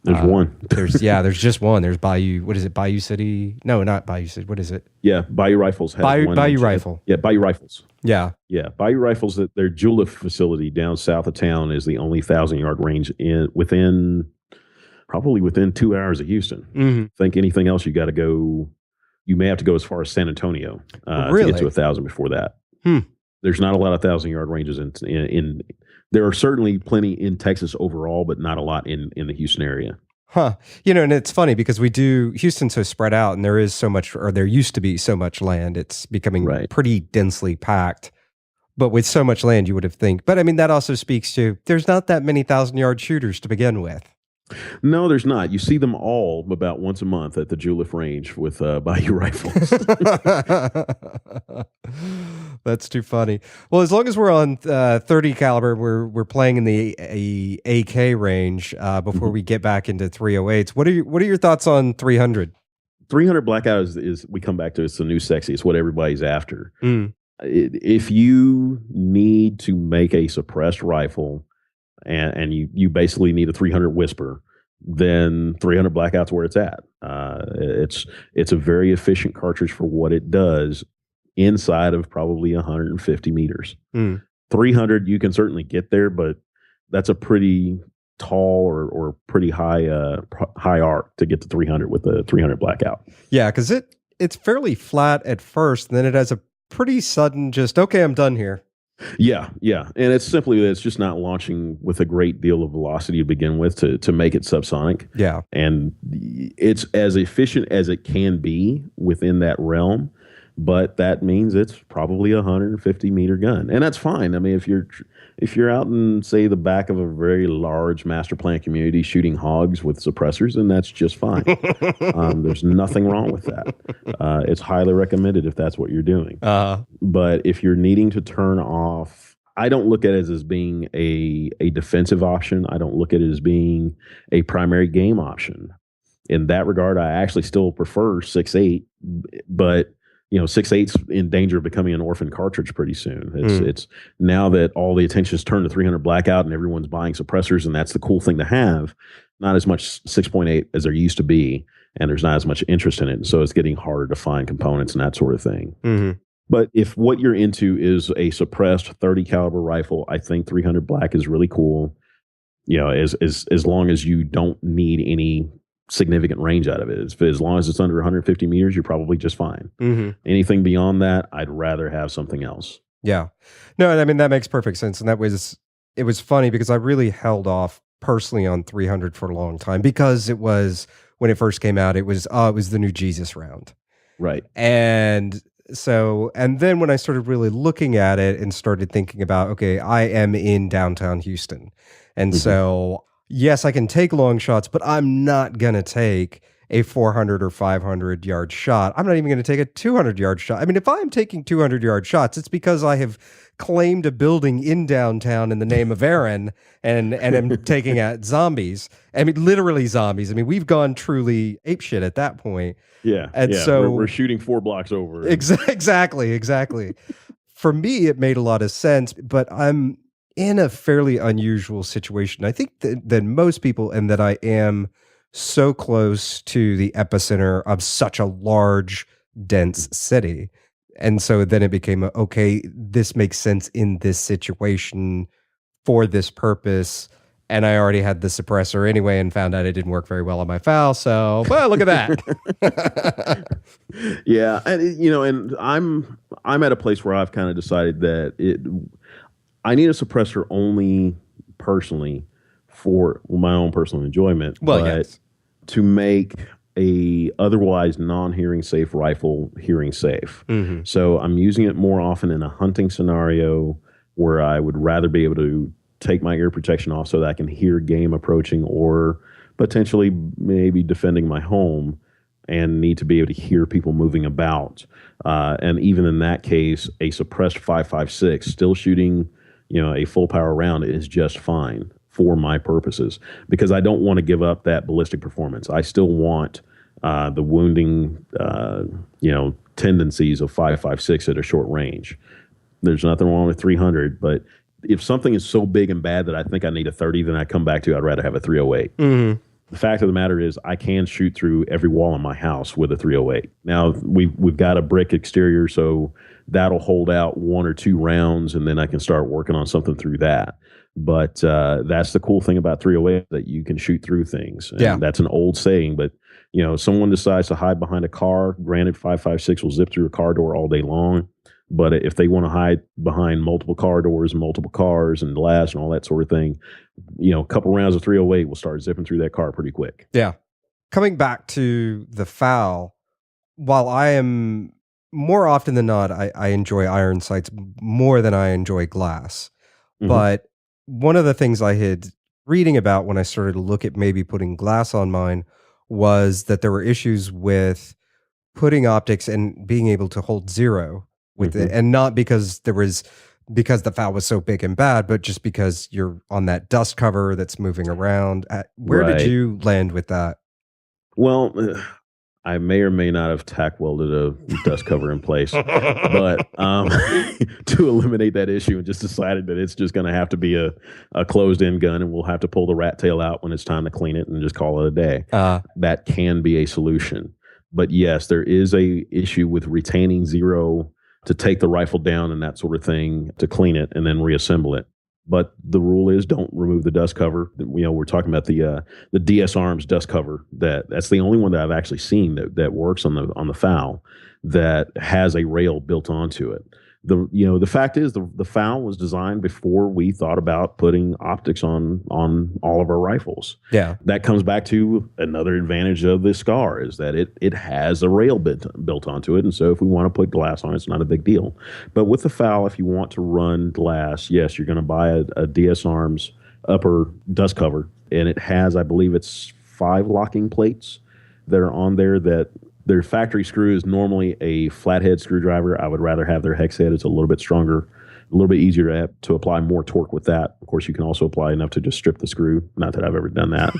There's one. There's just one. There's Bayou. What is it? Bayou City? No, not Bayou City. What is it? Yeah, Bayou Rifles has one. Bayou Rifle. Yeah, Bayou Rifles. Yeah. Yeah, Bayou Rifles, that their Julef facility down south of town is the only 1,000-yard range probably within 2 hours of Houston. Mm-hmm. Think anything else, you got to go. You may have to go as far as San Antonio to get to 1,000 before that. There's not a lot of 1,000-yard ranges in. There are certainly plenty in Texas overall, but not a lot in the Houston area. Huh. And it's funny because Houston's so spread out and there is so much, or there used to be so much land. It's becoming pretty densely packed. But with so much land, you would have think. But I mean, that also speaks to there's not that many 1,000-yard shooters to begin with. No, there's not. You see them all about once a month at the Julef range with Bayou Rifles. That's too funny. Well, as long as we're on 30 caliber, we're playing in the AK range before we get back into 308s. What are your thoughts on 300? 300 Blackout is we come back to, it's the new sexy. It's what everybody's after. If you need to make a suppressed rifle and you basically need a 300 Whisper, then 300 Blackout's where it's at. It's a very efficient cartridge for what it does inside of probably 150 meters. 300, you can certainly get there, but that's a pretty tall or pretty high arc to get to 300 with the 300 Blackout. Yeah, because it's fairly flat at first, and then it has a pretty sudden okay, I'm done here. Yeah. And it's simply that it's just not launching with a great deal of velocity to begin with to make it subsonic. Yeah. And it's as efficient as it can be within that realm, but that means it's probably a 150 meter gun. And that's fine. I mean, if you're out in, say, the back of a very large master plan community shooting hogs with suppressors, then that's just fine. There's nothing wrong with that. It's highly recommended if that's what you're doing. But if you're needing to turn off, I don't look at it as being a defensive option. I don't look at it as being a primary game option. In that regard, I actually still prefer 6.8, but 6.8's in danger of becoming an orphan cartridge pretty soon. It's now that all the attention is turned to 300 Blackout and everyone's buying suppressors, and that's the cool thing to have. Not as much 6.8 as there used to be, and there's not as much interest in it, and so it's getting harder to find components and that sort of thing. But if what you're into is a suppressed 30 caliber rifle, I think 300 Black is really cool. As long as you don't need any significant range out of it. As long as it's under 150 meters, you're probably just fine. Anything beyond that, I'd rather have something else. Yeah. No, I mean, that makes perfect sense. And it was funny because I really held off personally on 300 for a long time because it was, when it first came out, it was the new Jesus round. Right. And then when I started really looking at it and started thinking about, okay, I am in downtown Houston. And so yes, I can take long shots, but I'm not going to take a 400 or 500 yard shot. I'm not even going to take a 200 yard shot. I mean, if I'm taking 200 yard shots, it's because I have claimed a building in downtown in the name of Aaron and am taking out zombies. I mean, literally zombies. I mean, we've gone truly apeshit at that point. Yeah. And so we're shooting 4 blocks over. Exactly. For me, it made a lot of sense, but I'm in a fairly unusual situation, I think, than most people, and that I am so close to the epicenter of such a large, dense city. And so then it became, okay, this makes sense in this situation for this purpose. And I already had the suppressor anyway and found out it didn't work very well on my FAL. So, well, look at that. Yeah. And, and I'm at a place where I've kind of decided that I need a suppressor only personally for my own personal enjoyment. Well, but yes. To make a otherwise non-hearing safe rifle hearing safe. So I'm using it more often in a hunting scenario where I would rather be able to take my ear protection off so that I can hear game approaching, or potentially maybe defending my home and need to be able to hear people moving about. And even in that case, a suppressed 5.56 still shooting a full power round is just fine for my purposes, because I don't want to give up that ballistic performance. I still want the wounding, tendencies of 5.56 at a short range. There's nothing wrong with 300, but if something is so big and bad that I think I need a 30, then I come back to I'd rather have a 308. the fact of the matter is I can shoot through every wall in my house with a 308. Now we've got a brick exterior, so that'll hold out 1 or 2 rounds, and then I can start working on something through that. But that's the cool thing about 308, that you can shoot through things. And that's an old saying, but someone decides to hide behind a car. Granted, 5.56 will zip through a car door all day long. But if they want to hide behind multiple car doors and multiple cars and glass and all that sort of thing, a couple rounds of 308 will start zipping through that car pretty quick. Yeah. Coming back to the FAL, while I am more often than not, I enjoy iron sights more than I enjoy glass. Mm-hmm. But one of the things I had reading about when I started to look at maybe putting glass on mine was that there were issues with putting optics and being able to hold zero with it, and not because the FAL was so big and bad, but just because you're on that dust cover that's moving around. Where did you land with that? Well, I may or may not have tack welded a dust cover in place, but to eliminate that issue, and just decided that it's just going to have to be a closed-in gun, and we'll have to pull the rat tail out when it's time to clean it and just call it a day. That can be a solution. But yes, there is a issue with retaining zero to take the rifle down and that sort of thing, to clean it and then reassemble it. But the rule is don't remove the dust cover. We're talking about the DS Arms dust cover. That's the only one that I've actually seen that works on the FAL that has a rail built onto it. The fact is the FAL was designed before we thought about putting optics on all of our rifles. Yeah, that comes back to another advantage of the SCAR, is that it has a rail built onto it, and so if we want to put glass on it, it's not a big deal. But with the FAL, if you want to run glass, yes, you're going to buy a DS Arms upper dust cover, and it has, I believe, it's 5 locking plates that are on there that. Their factory screw is normally a flathead screwdriver. I would rather have their hex head. It's a little bit stronger, a little bit easier to apply more torque with that. Of course, you can also apply enough to just strip the screw. Not that I've ever done that.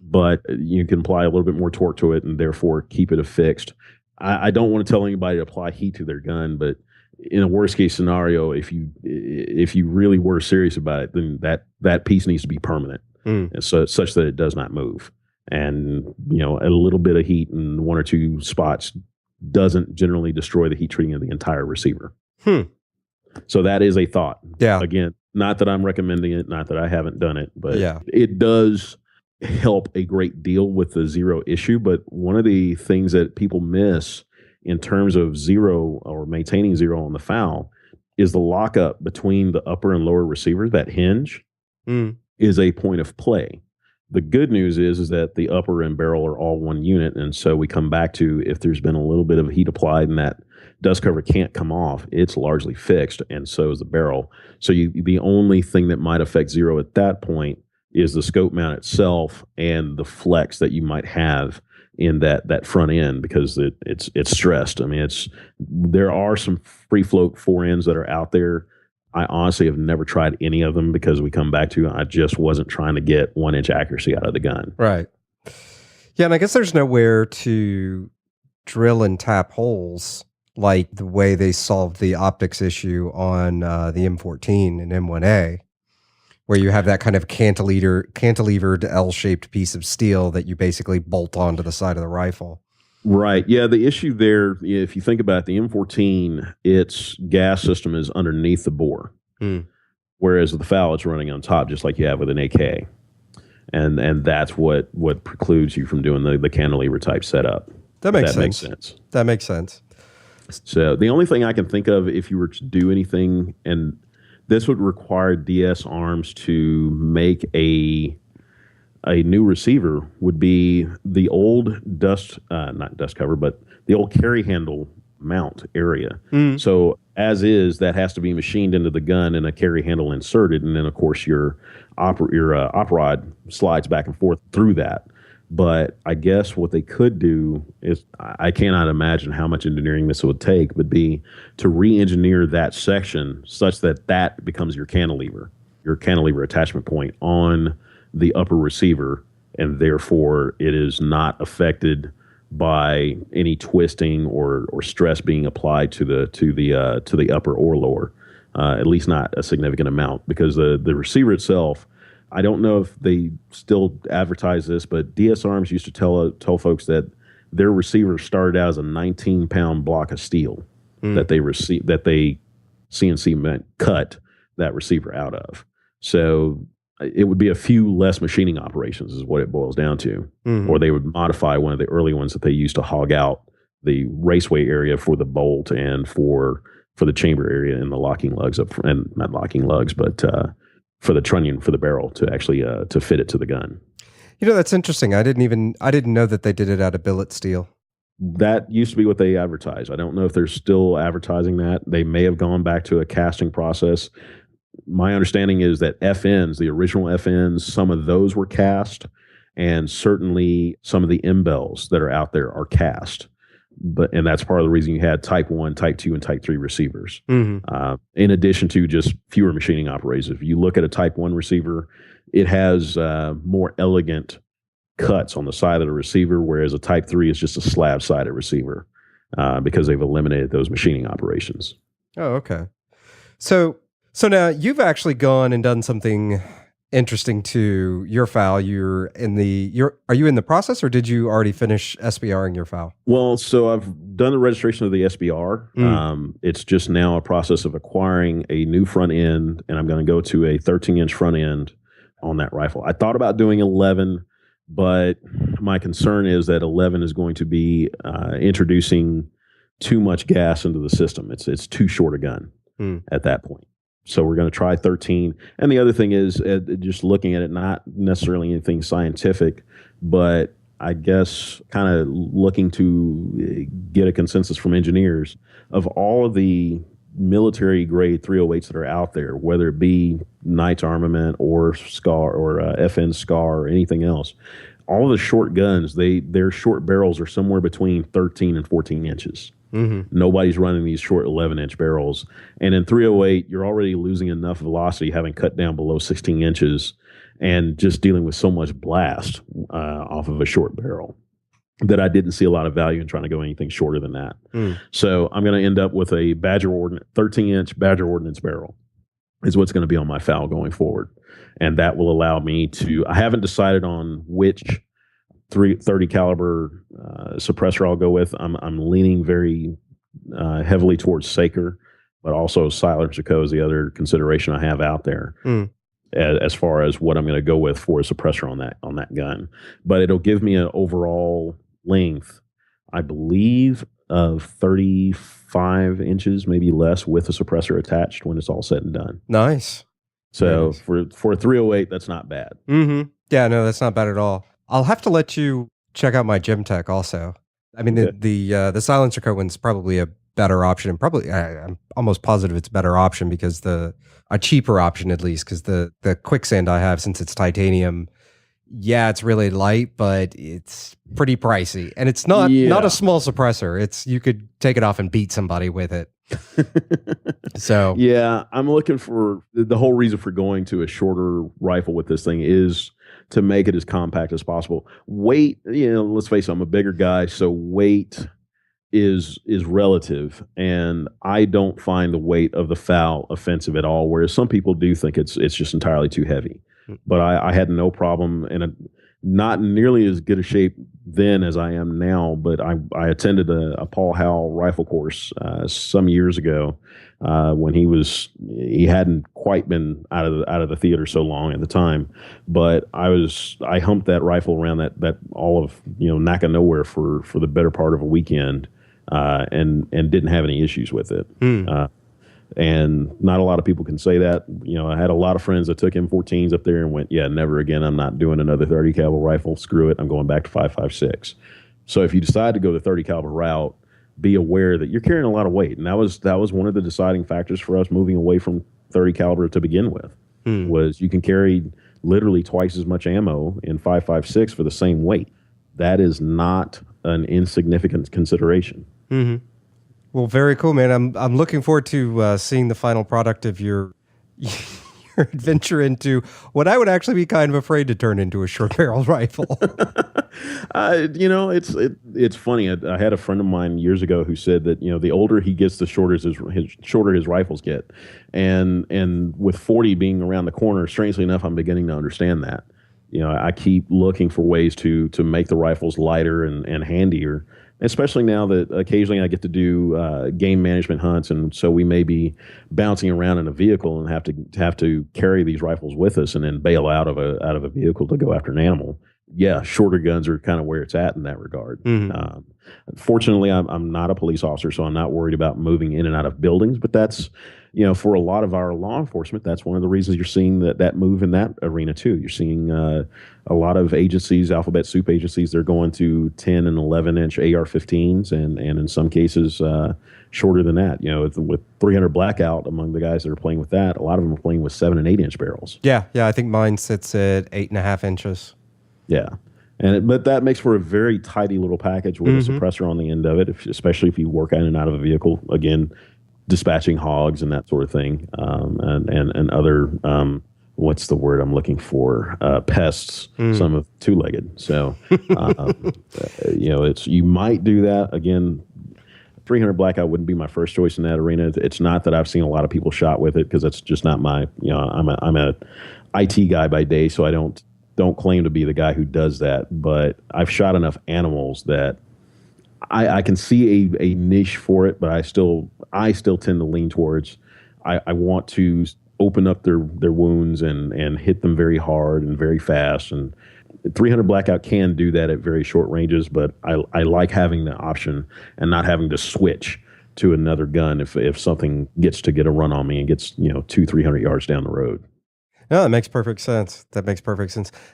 But you can apply a little bit more torque to it and therefore keep it affixed. I don't want to tell anybody to apply heat to their gun, but in a worst case scenario, if you really were serious about it, then that piece needs to be permanent, and so such that it does not move. And, a little bit of heat in 1 or 2 spots doesn't generally destroy the heat treating of the entire receiver. So that is a thought. Yeah. Again, not that I'm recommending it, not that I haven't done it, but it does help a great deal with the zero issue. But one of the things that people miss in terms of zero or maintaining zero on the FAL is the lockup between the upper and lower receiver. That hinge is a point of play. The good news is that the upper and barrel are all one unit, and so we come back to, if there's been a little bit of heat applied and that dust cover can't come off, it's largely fixed, and so is the barrel. So the only thing that might affect zero at that point is the scope mount itself and the flex that you might have in that front end, because it's stressed. I mean, there are some free float forends that are out there. I honestly have never tried any of them because we come back to, I just wasn't trying to get 1-inch accuracy out of the gun. Right. Yeah, and I guess there's nowhere to drill and tap holes like the way they solved the optics issue on the M14 and M1A, where you have that kind of cantilevered L-shaped piece of steel that you basically bolt onto the side of the rifle. Right. Yeah, the issue there, if you think about the M14, its gas system is underneath the bore, whereas with the FAL, it's running on top, just like you have with an AK. And that's what precludes you from doing the cantilever type setup. That makes sense. That makes sense. So the only thing I can think of, if you were to do anything, and this would require DS Arms to make a new receiver, would be the old not dust cover, but the old carry handle mount area. So as is, that has to be machined into the gun and a carry handle inserted, and then of course your op rod slides back and forth through that. But I guess what they could do is, I cannot imagine how much engineering this would take, would be to re-engineer that section such that becomes your cantilever attachment point on the upper receiver, and therefore it is not affected by any twisting or stress being applied to the upper or lower, at least not a significant amount, because the receiver itself, I don't know if they still advertise this, but DS Arms used to tell folks that their receiver started out as a 19-pound block of steel that they CNC cut that receiver out of. So it would be a few less machining operations is what it boils down to. Or they would modify one of the early ones that they used to hog out the raceway area for the bolt and for the chamber area and the locking lugs and not locking lugs, but for the trunnion for the barrel to actually to fit it to the gun. You know, that's interesting. I didn't know that they did it out of billet steel. That used to be what they advertised. I don't know if they're still advertising that. They may have gone back to a casting process. My understanding is that FNs, the original FNs, some of those were cast, and certainly some of the M-bells that are out there are cast. And that's part of the reason you had Type 1, Type 2, and Type 3 receivers. In addition to just fewer machining operations. If you look at a Type 1 receiver, it has more elegant cuts on the side of the receiver, whereas a Type 3 is just a slab-sided receiver because they've eliminated those machining operations. Oh, okay. So now you've actually gone and done something interesting to your FAL. Are you in the process, or did you already finish SBRing your FAL? Well, so I've done the registration of the SBR. It's just now a process of acquiring a new front end, and I'm going to go to a 13-inch front end on that rifle. I thought about doing 11, but my concern is that 11 is going to be introducing too much gas into the system. It's too short a gun at that point. So we're going to try 13. And the other thing is just looking at it, not necessarily anything scientific, but I guess kind of looking to get a consensus from engineers of all of the military grade 308s that are out there, whether it be Knight's Armament or SCAR or FN SCAR or anything else. All of the short guns, their short barrels are somewhere between 13 and 14 inches. Nobody's running these short 11-inch barrels. And in 308, you're already losing enough velocity having cut down below 16 inches and just dealing with so much blast off of a short barrel that I didn't see a lot of value in trying to go anything shorter than that. So I'm going to end up with a 13-inch Badger Ordnance barrel is what's going to be on my FAL going forward. And that will allow me to, I haven't decided on which 30 caliber suppressor I'll go with. I'm leaning very heavily towards Saker, but also Siler-Jaco is the other consideration I have out there as far as what I'm going to go with for a suppressor on that gun. But it'll give me an overall length, I believe, of 35 inches, maybe less, with a suppressor attached when it's all said and done. Nice. So for a 308, that's not bad. Yeah, no, that's not bad at all. I'll have to let you check out my Gemtech also. I mean, the silencer coat one's probably a better option, and probably I'm almost positive it's a better option because a cheaper option at least, because the quicksand I have, since it's titanium, yeah, it's really light, but it's pretty pricey, and it's not a small suppressor. You could take it off and beat somebody with it. So yeah, I'm looking for the whole reason for going to a shorter rifle with this thing is to make it as compact as possible. Weight, let's face it, I'm a bigger guy, so weight is relative, and I don't find the weight of the FAL offensive at all, whereas some people do think it's just entirely too heavy. But I had no problem, and not nearly as good a shape then as I am now, but I attended a Paul Howell rifle course some years ago when he hadn't quite been out of the theater so long at the time, but I humped that rifle around that all of Naka nowhere for the better part of a weekend, and didn't have any issues with it. And not a lot of people can say that. I had a lot of friends that took M14s up there and went, yeah, never again. I'm not doing another 30 caliber rifle. Screw it. I'm going back to 5.56. So if you decide to go the 30 caliber route, be aware that you're carrying a lot of weight. And that was one of the deciding factors for us moving away from 30 caliber to begin with, was you can carry literally twice as much ammo in 5.56 for the same weight. That is not an insignificant consideration. Well, very cool, man. I'm looking forward to seeing the final product of your adventure into what I would actually be kind of afraid to turn into a short barrel rifle. It's funny. I had a friend of mine years ago who said that the older he gets, the shorter his rifles get, and with 40 being around the corner, strangely enough, I'm beginning to understand that. I keep looking for ways to make the rifles lighter and handier, especially now that occasionally I get to do game management hunts, and so we may be bouncing around in a vehicle and have to carry these rifles with us and then bail out of a vehicle to go after an animal. Yeah, shorter guns are kind of where it's at in that regard. Mm-hmm. Fortunately, I'm not a police officer, so I'm not worried about moving in and out of buildings. But that's, for a lot of our law enforcement, that's one of the reasons you're seeing that move in that arena too. You're seeing a lot of agencies, alphabet soup agencies, they're going to 10 and 11-inch AR-15s, and in some cases shorter than that. With 300 Blackout, among the guys that are playing with that, a lot of them are playing with 7 and 8-inch barrels. Yeah, I think mine sits at 8.5 inches. Yeah. But that makes for a very tidy little package with a suppressor on the end of it, especially if you work in and out of a vehicle, again, dispatching hogs and that sort of thing, and other, what's the word I'm looking for, pests, some of two-legged. So, you might do that. Again, 300 Blackout wouldn't be my first choice in that arena. It's not that I've seen a lot of people shot with it, because that's just not my, I'm a IT guy by day, so I don't claim to be the guy who does that, but I've shot enough animals that I can see a niche for it, but I still tend to lean towards I want to open up their wounds and hit them very hard and very fast. And 300 Blackout can do that at very short ranges, but I like having the option and not having to switch to another gun if something gets to get a run on me and gets 200-300 yards down the road. No, that makes perfect sense.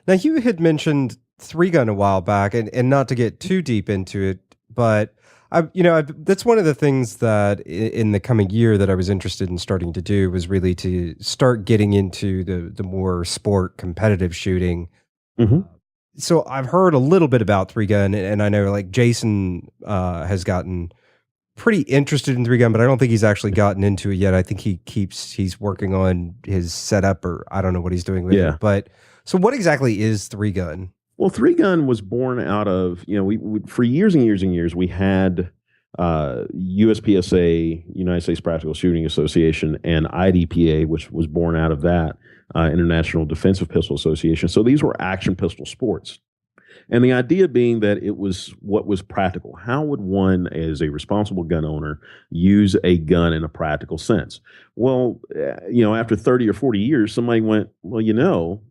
Now, you had mentioned ThreeGun a while back, and not to get too deep into it, but that's one of the things that in the coming year that I was interested in starting to do was really to start getting into the more sport competitive shooting. Mm-hmm. So I've heard a little bit about ThreeGun, and I know like Jason has gotten pretty interested in ThreeGun, but I don't think he's actually gotten into it yet. I think he's working on his setup, or I don't know what he's doing with it. But so what exactly is ThreeGun? Well, ThreeGun was born out of, we for years and years and years, we had USPSA, United States Practical Shooting Association, and IDPA, which was born out of that, International Defensive Pistol Association. So these were action pistol sports. And the idea being that it was what was practical. How would one, as a responsible gun owner, use a gun in a practical sense? Well, after 30 or 40 years, somebody went, well,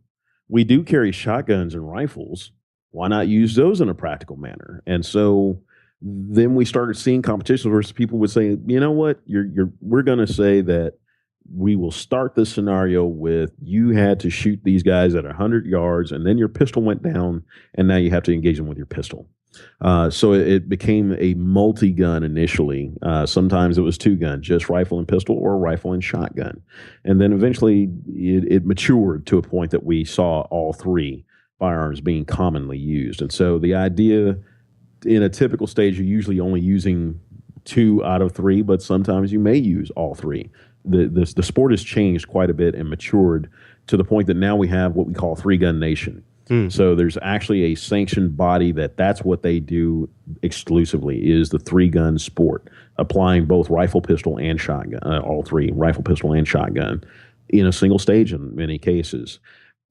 we do carry shotguns and rifles. Why not use those in a practical manner? And so then we started seeing competitions where people would say, you know what, we're going to say that we will start this scenario with you had to shoot these guys at 100 yards, and then your pistol went down, and now you have to engage them with your pistol. So it became a multi-gun initially. Sometimes it was 2-gun, just rifle and pistol, or rifle and shotgun. And then eventually it matured to a point that we saw all 3 firearms being commonly used. And so the idea, in a typical stage, you're usually only using 2 out of 3, but sometimes you may use all 3. The sport has changed quite a bit and matured to the point that now we have what we call 3-gun nation. So there's actually a sanctioned body that's what they do exclusively, is the 3-gun sport, applying both rifle, pistol, and shotgun, all 3, rifle, pistol, and shotgun, in a single stage in many cases.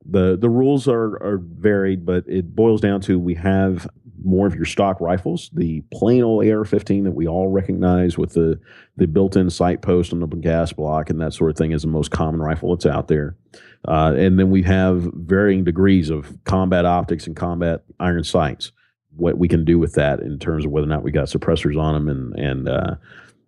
The rules are varied, but it boils down to we have more of your stock rifles, the plain old AR-15 that we all recognize with the built-in sight post on the gas block and that sort of thing is the most common rifle that's out there. And then we have varying degrees of combat optics and combat iron sights, what we can do with that in terms of whether or not we got suppressors on them and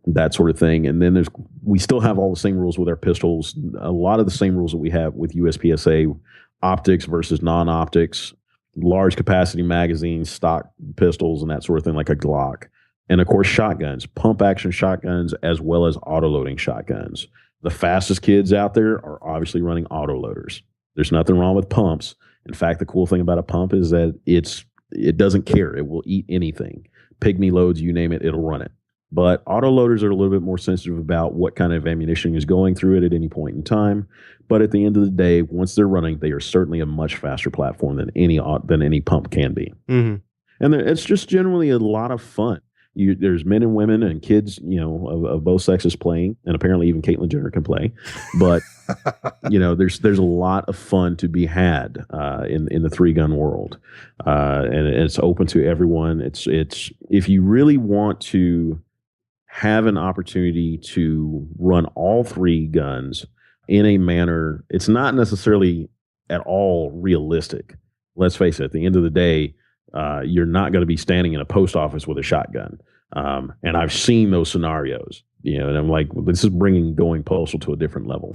that sort of thing. And then we still have all the same rules with our pistols, a lot of the same rules that we have with USPSA, optics versus non-optics, large capacity magazines, stock pistols, and that sort of thing, like a Glock. And of course, shotguns, pump action shotguns, as well as auto-loading shotguns. The fastest kids out there are obviously running auto-loaders. There's nothing wrong with pumps. In fact, the cool thing about a pump is that it doesn't care. It will eat anything. Pygmy loads, you name it, it'll run it. But autoloaders are a little bit more sensitive about what kind of ammunition is going through it at any point in time. But at the end of the day, once they're running, they are certainly a much faster platform than any pump can be. Mm-hmm. And it's just generally a lot of fun. There's men and women and kids, of both sexes playing, and apparently even Caitlyn Jenner can play. But there's a lot of fun to be had in the 3-gun world, and it's open to everyone. It's if you really want to have an opportunity to run all 3 guns in a manner, it's not necessarily at all realistic. Let's face it. At the end of the day, you're not going to be standing in a post office with a shotgun. And I've seen those scenarios, and I'm like, well, this is bringing going postal to a different level.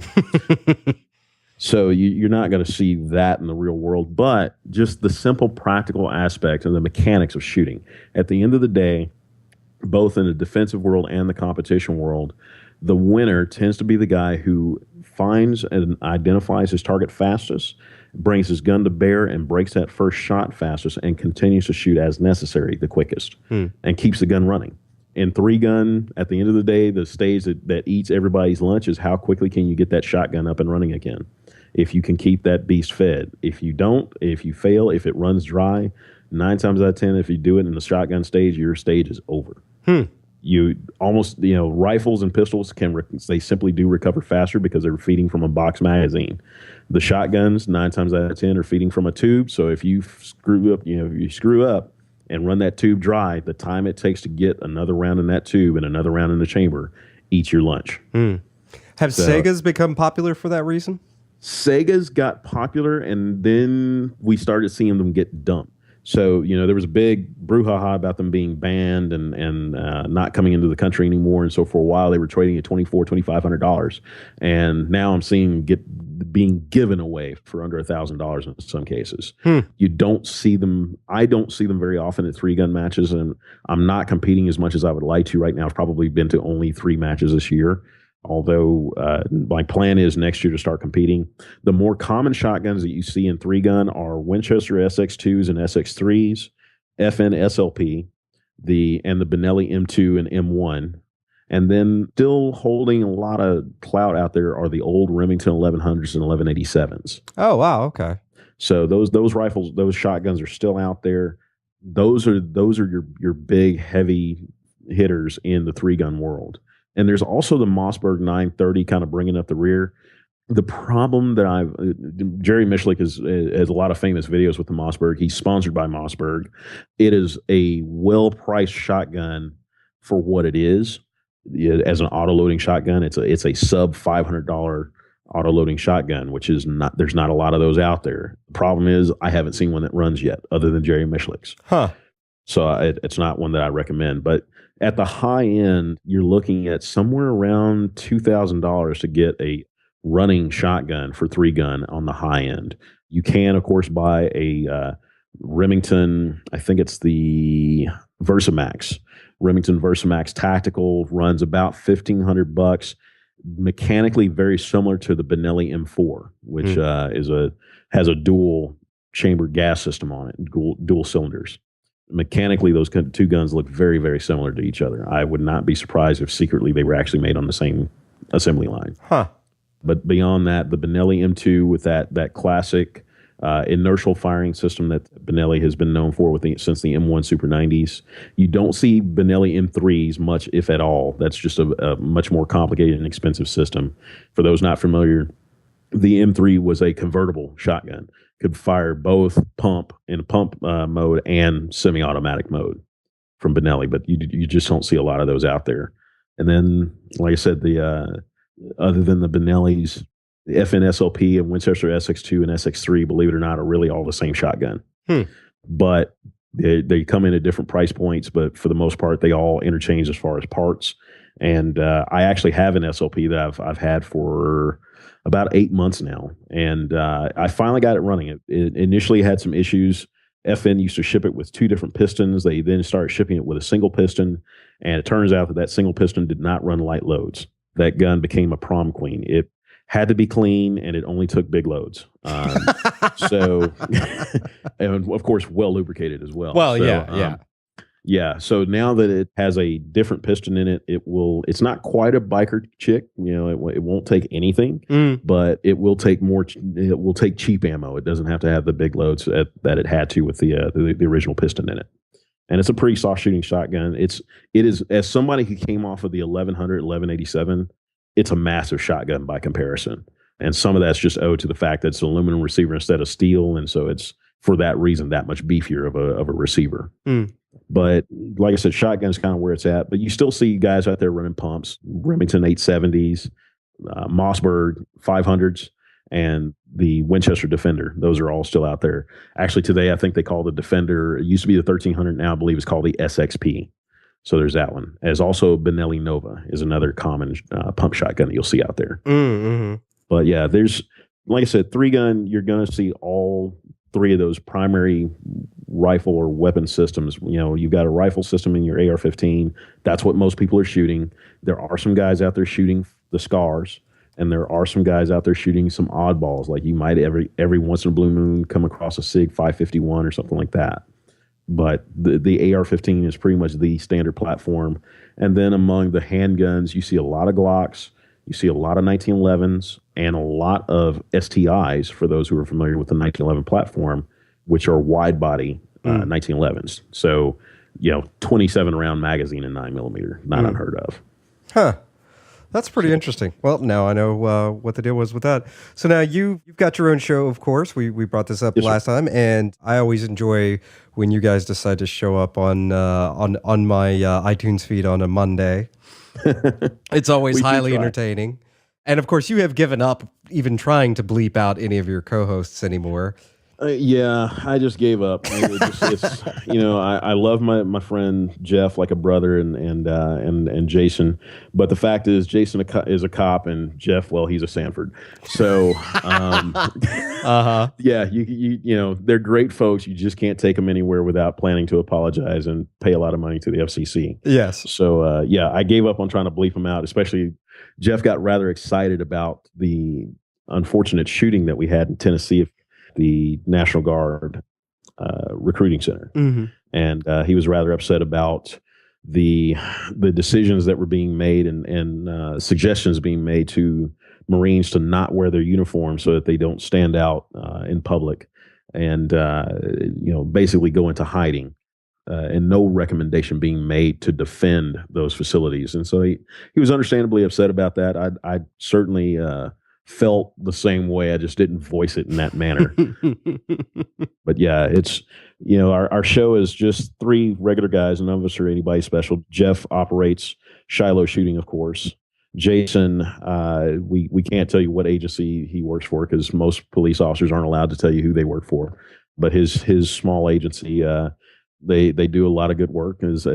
So you're not going to see that in the real world, but just the simple practical aspects and the mechanics of shooting. At the end of the day, both in the defensive world and the competition world, the winner tends to be the guy who finds and identifies his target fastest, brings his gun to bear, and breaks that first shot fastest, and continues to shoot as necessary the quickest, and keeps the gun running. In 3-gun, at the end of the day, the stage that eats everybody's lunch is how quickly can you get that shotgun up and running again. If you can keep that beast fed. If you don't, if you fail, if it runs dry, 9 times out of 10, if you do it in the shotgun stage, your stage is over. You almost, rifles and pistols they simply do recover faster because they're feeding from a box magazine. The shotguns, 9 times out of 10, are feeding from a tube. So if you screw up and run that tube dry, the time it takes to get another round in that tube and another round in the chamber eats your lunch. Have Segas become popular for that reason? Segas got popular, and then we started seeing them get dumped. So, there was a big brouhaha about them being banned and not coming into the country anymore. And so for a while, they were trading at $2,400, $2,500. And now I'm seeing being given away for under $1,000 in some cases. You don't see them. I don't see them very often at 3-gun matches. And I'm not competing as much as I would like to right now. I've probably been to only 3 matches this year. Although my plan is next year to start competing. The more common shotguns that you see in 3-gun are Winchester SX2s and SX3s, FN SLP, and the Benelli M2 and M1. And then still holding a lot of clout out there are the old Remington 1100s and 1187s. Oh, wow. Okay. So those rifles, those shotguns are still out there. Those are your big, heavy hitters in the 3-gun world. And there's also the Mossberg 930 kind of bringing up the rear. The problem that Jerry Michlik has a lot of famous videos with the Mossberg. He's sponsored by Mossberg. It is a well-priced shotgun for what it is. As an auto-loading shotgun, it's a sub $500 auto-loading shotgun, which is not, there's not a lot of those out there. The problem is I haven't seen one that runs yet other than Jerry Michlik's. So it's not one that I recommend. But at the high end, you're looking at somewhere around $2,000 to get a running shotgun for 3-gun on the high end. You can, of course, buy a Remington, I think it's the Versamax. Remington Versamax Tactical runs about $1,500. Mechanically very similar to the Benelli M4, which has a dual chamber gas system on it, dual cylinders. Mechanically, those 2 guns look very, very similar to each other. I would not be surprised if secretly they were actually made on the same assembly line. But beyond that, the Benelli M2 with that classic inertial firing system that Benelli has been known for since the M1 Super 90s. You don't see Benelli M3s much, if at all. That's just a much more complicated and expensive system. For those not familiar, the M3 was a convertible shotgun. Could fire both pump mode and semi-automatic mode from Benelli, but you just don't see a lot of those out there. And then, like I said, the other than the Benellis, the FN SLP and Winchester SX2 and SX3, believe it or not, are really all the same shotgun. But they come in at different price points, but for the most part, they all interchange as far as parts. And I actually have an SLP that I've had for about 8 months now, and I finally got it running. It initially had some issues. FN used to ship it with 2 different pistons. They then started shipping it with a single piston, and it turns out that single piston did not run light loads. That gun became a prom queen. It had to be clean, and it only took big loads. So, and of course, well lubricated as well. Well, so, yeah. Yeah. So now that it has a different piston in it, it's not quite a biker chick. It won't take anything, but it will take it will take cheap ammo. It doesn't have to have the big loads that it had to with the original piston in it. And it's a pretty soft shooting shotgun. It is, as somebody who came off of the 1100, 1187, it's a massive shotgun by comparison. And some of that's just owed to the fact that it's an aluminum receiver instead of steel. And so it's, for that reason, that much beefier of a receiver. But like I said, shotgun's kind of where it's at. But you still see guys out there running pumps, Remington 870s, Mossberg 500s, and the Winchester Defender. Those are all still out there. Actually, today I think they call the Defender, it used to be the 1300, now I believe it's called the SXP. So there's that one. As also Benelli Nova is another common pump shotgun that you'll see out there. But yeah, there's, like I said, ThreeGun, you're going to see all three of those primary rifle or weapon systems. You've got a rifle system in your AR-15. That's what most people are shooting. There are some guys out there shooting the Scars, and there are some guys out there shooting some oddballs. Like you might every once in a blue moon come across a SIG 551 or something like that. But the AR-15 is pretty much the standard platform. And then among the handguns, you see a lot of Glocks, you see a lot of 1911s, and a lot of STIs for those who are familiar with the 1911 platform, which are wide body 1911s. So, 27 round magazine and 9mm, not unheard of. Huh. That's pretty interesting. Well, now I know what the deal was with that. So now you've got your own show, of course. We brought this up last time, and I always enjoy when you guys decide to show up on my iTunes feed on a Monday. It's always highly entertaining. And of course, you have given up even trying to bleep out any of your co-hosts anymore. Yeah, I just gave up. I love my friend Jeff like a brother, and Jason. But the fact is, Jason is a cop, and Jeff, well, he's a Sanford. So, yeah, they're great folks. You just can't take them anywhere without planning to apologize and pay a lot of money to the FCC. Yes. So, yeah, I gave up on trying to bleep them out. Especially, Jeff got rather excited about the unfortunate shooting that we had in Tennessee, the National Guard recruiting center. And he was rather upset about the decisions that were being made and suggestions being made to Marines to not wear their uniform so that they don't stand out in public and basically go into hiding, and no recommendation being made to defend those facilities. And so he was understandably upset about that. I certainly felt the same way. I just didn't voice it in that manner. But yeah, it's, our show is just three regular guys. None of us are anybody special. Jeff operates Shiloh Shooting, of course. Jason, we can't tell you what agency he works for because most police officers aren't allowed to tell you who they work for. But his small agency, they do a lot of good work as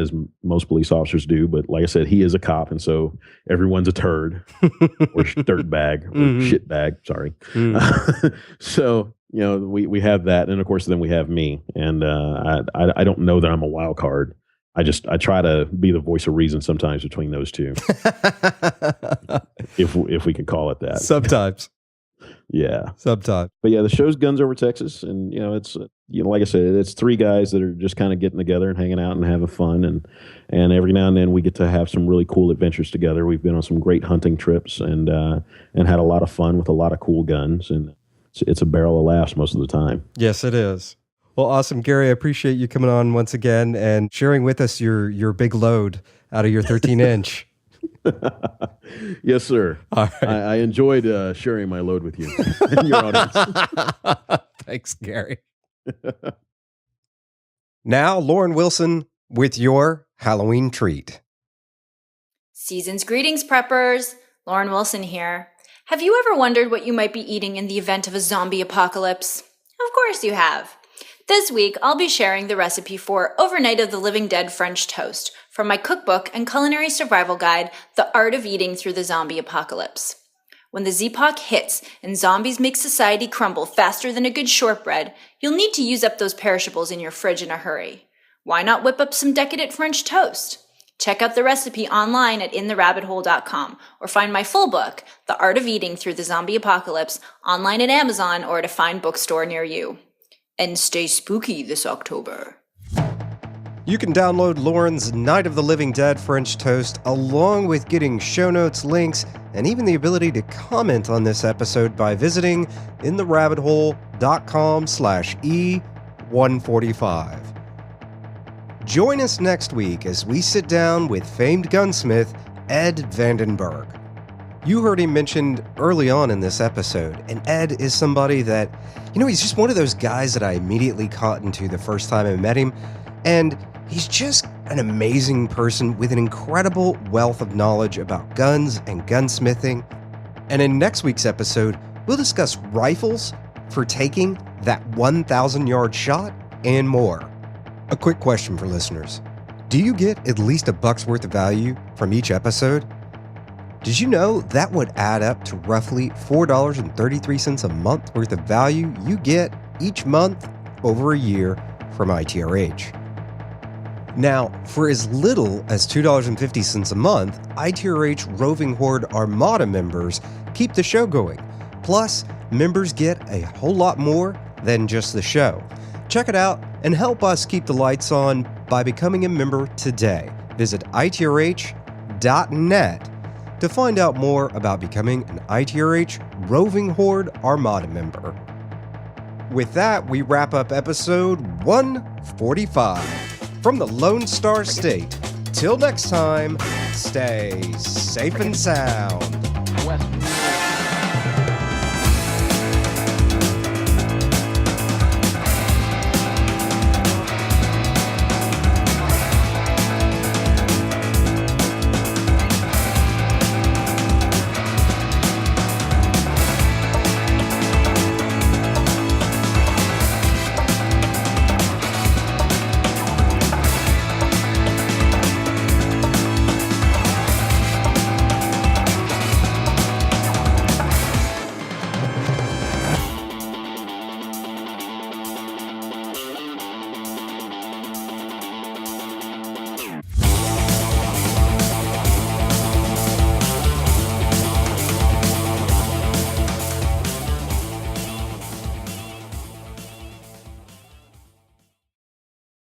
most police officers do. But like I said, he is a cop, and so everyone's a turd or dirt bag or shit bag. Sorry. So we have that, and of course then we have me, and I don't know that I'm a wild card. I try to be the voice of reason sometimes between those two, if we could call it that. Sometimes. Yeah. Sometimes. But yeah, the show's Guns Over Texas, and it's like I said, it's three guys that are just kind of getting together and hanging out and having fun, and every now and then we get to have some really cool adventures together. We've been on some great hunting trips and had a lot of fun with a lot of cool guns, and it's a barrel of laughs most of the time. Yes, it is. Well, awesome, Gary. I appreciate you coming on once again and sharing with us your big load out of your 13-inch. Yes, sir. All right. I enjoyed sharing my load with you and your audience. Thanks, Gary. Now, Lauren Wilson with your Halloween treat. Season's greetings, preppers. Lauren Wilson here. Have you ever wondered what you might be eating in the event of a zombie apocalypse? Of course you have. This week, I'll be sharing the recipe for Overnight of the Living Dead French Toast from my cookbook and culinary survival guide, The Art of Eating Through the Zombie Apocalypse. When the Z-Poc hits and zombies make society crumble faster than a good shortbread, you'll need to use up those perishables in your fridge in a hurry. Why not whip up some decadent French toast? Check out the recipe online at intherabbithole.com or find my full book, The Art of Eating Through the Zombie Apocalypse, online at Amazon or at a fine bookstore near you. And stay spooky this October. You can download Lauren's Night of the Living Dead French Toast, along with getting show notes, links, and even the ability to comment on this episode by visiting intherabithole.com/E145. Join us next week as we sit down with famed gunsmith Ed Vandenberg. You heard him mentioned early on in this episode, and Ed is somebody that, he's just one of those guys that I immediately caught into the first time I met him, and he's just an amazing person with an incredible wealth of knowledge about guns and gunsmithing. And in next week's episode, we'll discuss rifles for taking that 1,000-yard shot and more. A quick question for listeners. Do you get at least $1 worth of value from each episode? Did you know that would add up to roughly $4.33 a month worth of value you get each month over a year from ITRH? Now, for as little as $2.50 a month, ITRH Roving Horde Armada members keep the show going. Plus, members get a whole lot more than just the show. Check it out and help us keep the lights on by becoming a member today. Visit ITRH.net to find out more about becoming an ITRH Roving Horde Armada member. With that, we wrap up episode 145. From the Lone Star State, till next time, stay safe and sound.